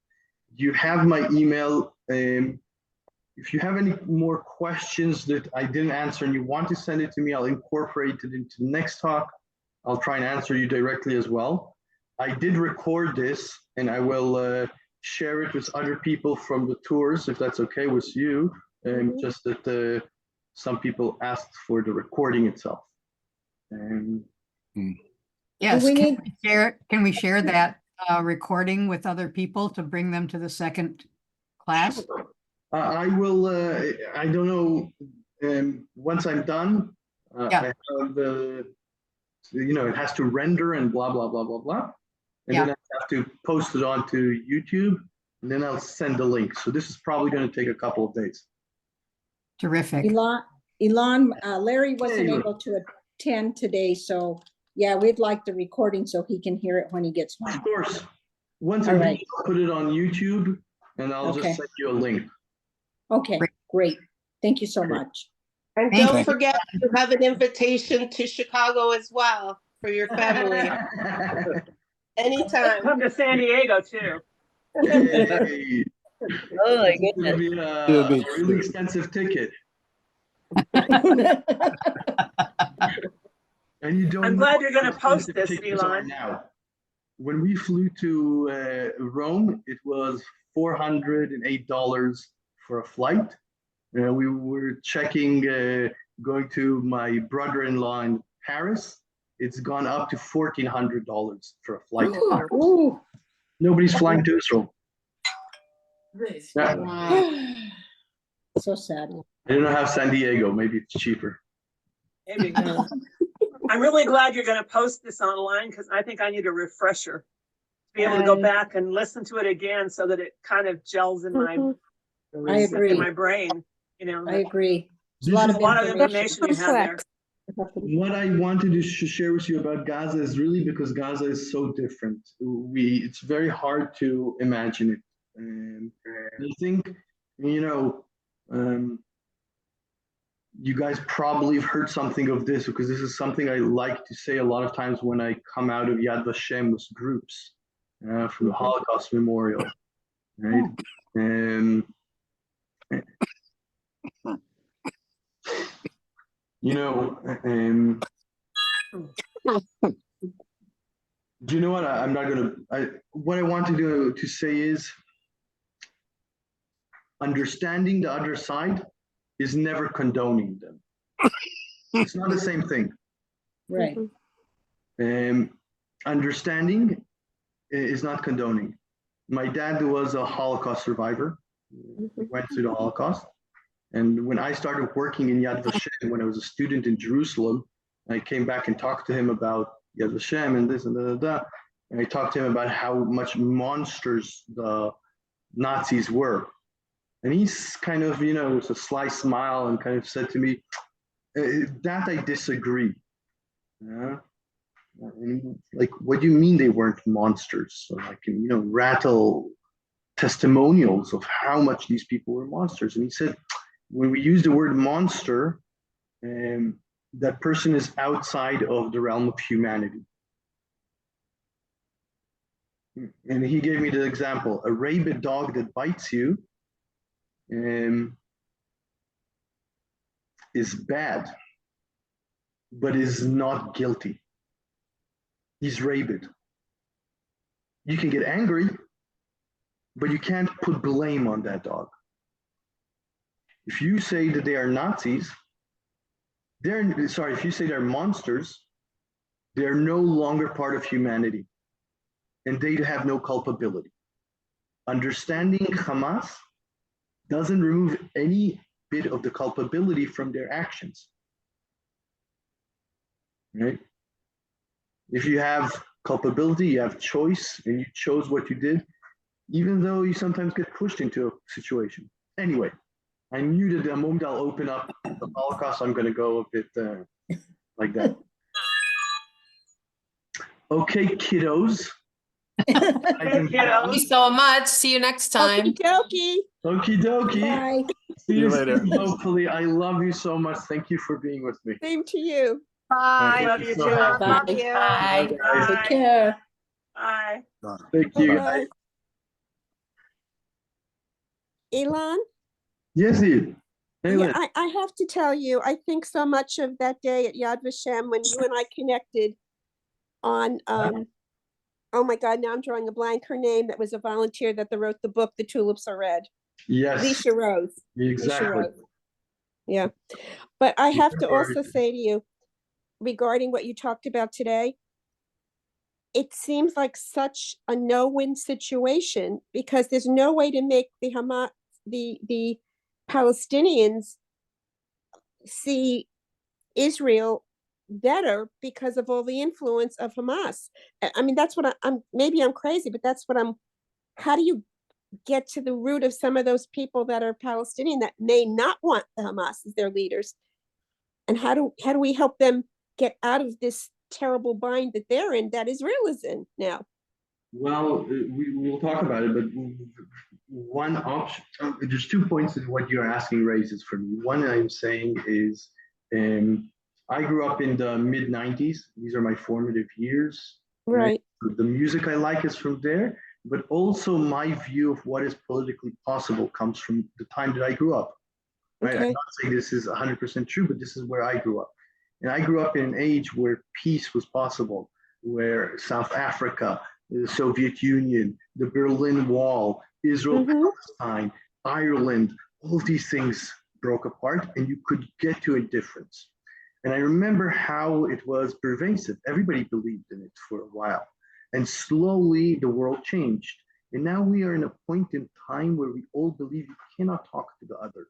You have my email. If you have any more questions that I didn't answer and you want to send it to me, I'll incorporate it into the next talk. I'll try and answer you directly as well. I did record this and I will share it with other people from the tours, if that's okay with you. Just that some people asked for the recording itself. Yes, can we share that recording with other people to bring them to the second class? I will, I don't know, once I'm done, I have the, it has to render and blah, blah, blah, blah, blah. And then I have to post it onto YouTube, and then I'll send the link. So this is probably going to take a couple of days. Terrific. Elon, Larry wasn't able to attend today, so yeah, we'd like the recording so he can hear it when he gets home. Of course. Once All I right. put it on YouTube, and I'll just send you a link. Okay, great. Thank you so much. And don't forget, you have an invitation to Chicago as well for your family. Anytime. Come to San Diego too. Hey. Oh my It's gonna be a really expensive ticket. And you don't. I'm glad you're going to post this, tickets are Elon. now. when we flew to Rome, it was $408 for a flight. We were checking, going to my brother-in-law in Paris. It's gone up to $1,400 for a flight. Ooh. Nobody's flying to Israel. Yeah. Wow. So sad. I don't know how San Diego, maybe it's cheaper. Maybe. I'm really glad you're going to post this online because I think I need a refresher to be able to go back and listen to it again so that it kind of gels in my I agree. in my brain. You know, I agree. There's a lot of information you have there. What I wanted to share with you about Gaza is really because Gaza is so different. It's very hard to imagine it. And I think, you know, you guys probably have heard something of this because this is something I like to say a lot of times when I come out of Yad Vashem with groups for the Holocaust Memorial, right? You know, do you know what? I'm not gonna. What I want to do to say is, understanding the other side is never condoning them. It's not the same thing. Right. Understanding is not condoning. My dad was a Holocaust survivor. He went through the Holocaust. And when I started working in Yad Vashem, when I was a student in Jerusalem, I came back and talked to him about Yad Vashem and this and that. And I talked to him about how much monsters the Nazis were. And he's kind of, you know, with a sly smile and kind of said to me, that I disagree. Yeah. And like, what do you mean they weren't monsters? So I can, you know, rattle testimonials of how much these people were monsters. And he said, when we use the word monster, that person is outside of the realm of humanity. And he gave me the example, a rabid dog that bites you is bad, but is not guilty. He's rabid. You can get angry, but you can't put blame on that dog. If you say that they are Nazis, if you say they're monsters, they're no longer part of humanity and they have no culpability. Understanding Hamas doesn't remove any bit of the culpability from their actions. Right? If you have culpability, you have choice, and you chose what you did, even though you sometimes get pushed into a situation. Anyway, I knew that the moment I'll open up the Holocaust, I'm going to go a bit like that. Okay, kiddos. Thank you so much. See you next time. Okie dokie. Okie dokie. Bye. See you later. soon, hopefully. I love you so much. Thank you for being with me. Same to you. Bye. Thank Love you you so too. happy. Love you. Bye. Bye. Take care. Bye. Thank you. Bye. Elon? Yes, you. Hey, Yeah, Lynn. I have to tell you, I think so much of that day at Yad Vashem when you and I connected on, oh my God, now I'm drawing a blank. Her name, that was a volunteer that wrote the book, The Tulips Are Red. Yes. Lisa Rose. Exactly. Lisa Rose. Yeah. But I have to Word. also say to you, regarding what you talked about today, it seems like such a no-win situation because there's no way to make the Hamas, the Palestinians see Israel better because of all the influence of Hamas. I mean, that's what I'm, maybe I'm crazy, but that's what how do you get to the root of some of those people that are Palestinian that may not want the Hamas as their leaders? And how do we help them get out of this terrible bind that they're in, that Israel is in now? Well, we'll talk about it, but one option, there's 2 points in what you're asking raises for me. One I'm saying is, I grew up in the mid 90s. These are my formative years. Right. The music I like is from there, but also my view of what is politically possible comes from the time that I grew up. Right? Okay. I'm not saying this is 100% true, but this is where I grew up. And I grew up in an age where peace was possible, where South Africa, the Soviet Union, the Berlin Wall, Israel, Palestine, Ireland, all of these things broke apart and you could get to a difference. And I remember how it was pervasive. Everybody believed in it for a while. And slowly the world changed. And now we are in a point in time where we all believe you cannot talk to the other.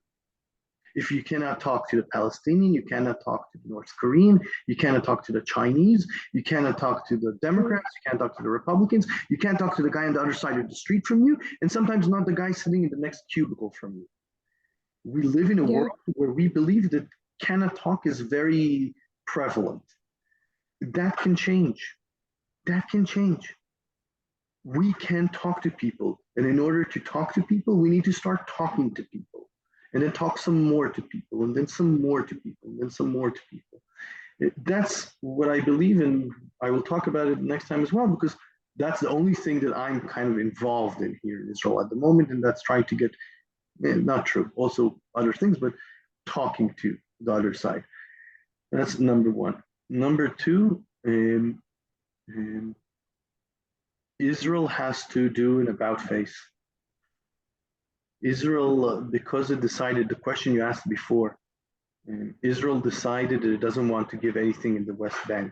If you cannot talk to the Palestinian, you cannot talk to the North Korean, you cannot talk to the Chinese, you cannot talk to the Democrats, you can't talk to the Republicans, you can't talk to the guy on the other side of the street from you, and sometimes not the guy sitting in the next cubicle from you. We live in a world where we believe that cannot talk is very prevalent. That can change. That can change. We can talk to people, and in order to talk to people, we need to start talking to people. And then talk some more to people, and then some more to people, and then some more to people. That's what I believe in. I will talk about it next time as well, because that's the only thing that I'm kind of involved in here in Israel at the moment, and that's trying to get, not true, also other things, but talking to the other side. That's number one. Number two, Israel has to do an about face. Israel, because it decided the question you asked before, Israel decided that it doesn't want to give anything in the West Bank.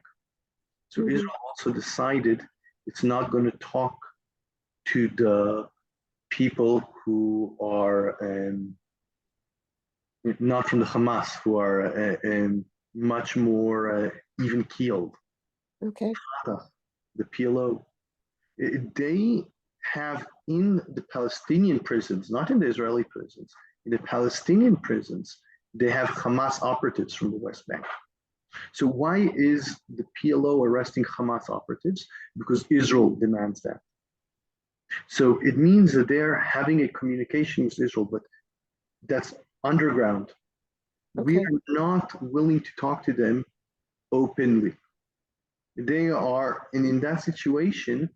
So Israel also decided it's not going to talk to the people who are not from the Hamas, who are much more even keeled. Okay. The PLO. They have in the Palestinian prisons, not in the Israeli prisons, in the Palestinian prisons, they have Hamas operatives from the West Bank. So why is the PLO arresting Hamas operatives? Because Israel demands that. So it means that they're having a communication with Israel, but that's underground. We are not willing to talk to them openly. They are, and in that situation,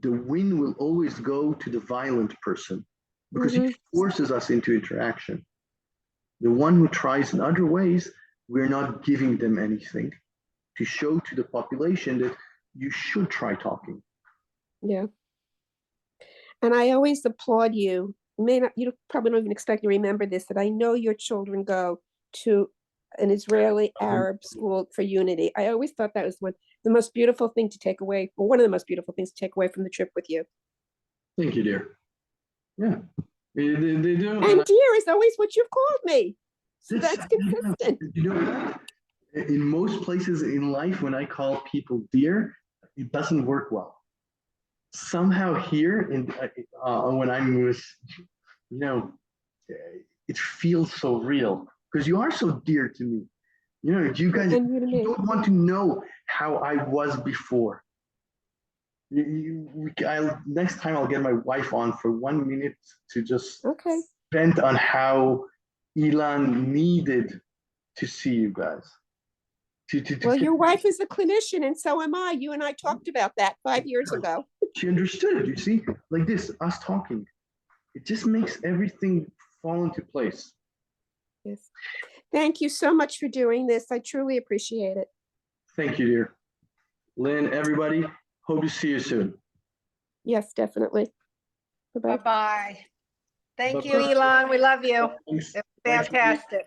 the win will always go to the violent person because he forces us into interaction. The one who tries in other ways, we're not giving them anything to show to the population that you should try talking. Yeah. And I always applaud you. You probably don't even expect to remember this, that I know your children go to an Israeli Arab school for unity. I always thought that was the most beautiful thing to take away, or one of the most beautiful things to take away from the trip with you. Thank you, dear. Yeah, they do. And dear is always what you've called me. So that's consistent. You know what? In most places in life, when I call people dear, it doesn't work well. Somehow here, when I'm with, it feels so real because you are so dear to me. You guys don't want to know how I was before. Next time I'll get my wife on for 1 minute to just vent on how Elon needed to see you guys. Well, your wife is a clinician and so am I. You and I talked about that 5 years ago. She understood it, you see? Like this, us talking. It just makes everything fall into place. Yes. Thank you so much for doing this. I truly appreciate it. Thank you, dear. Lynn, everybody, hope to see you soon. Yes, definitely. Bye-bye. Bye-bye. Thank you, Elon. We love you. It's fantastic.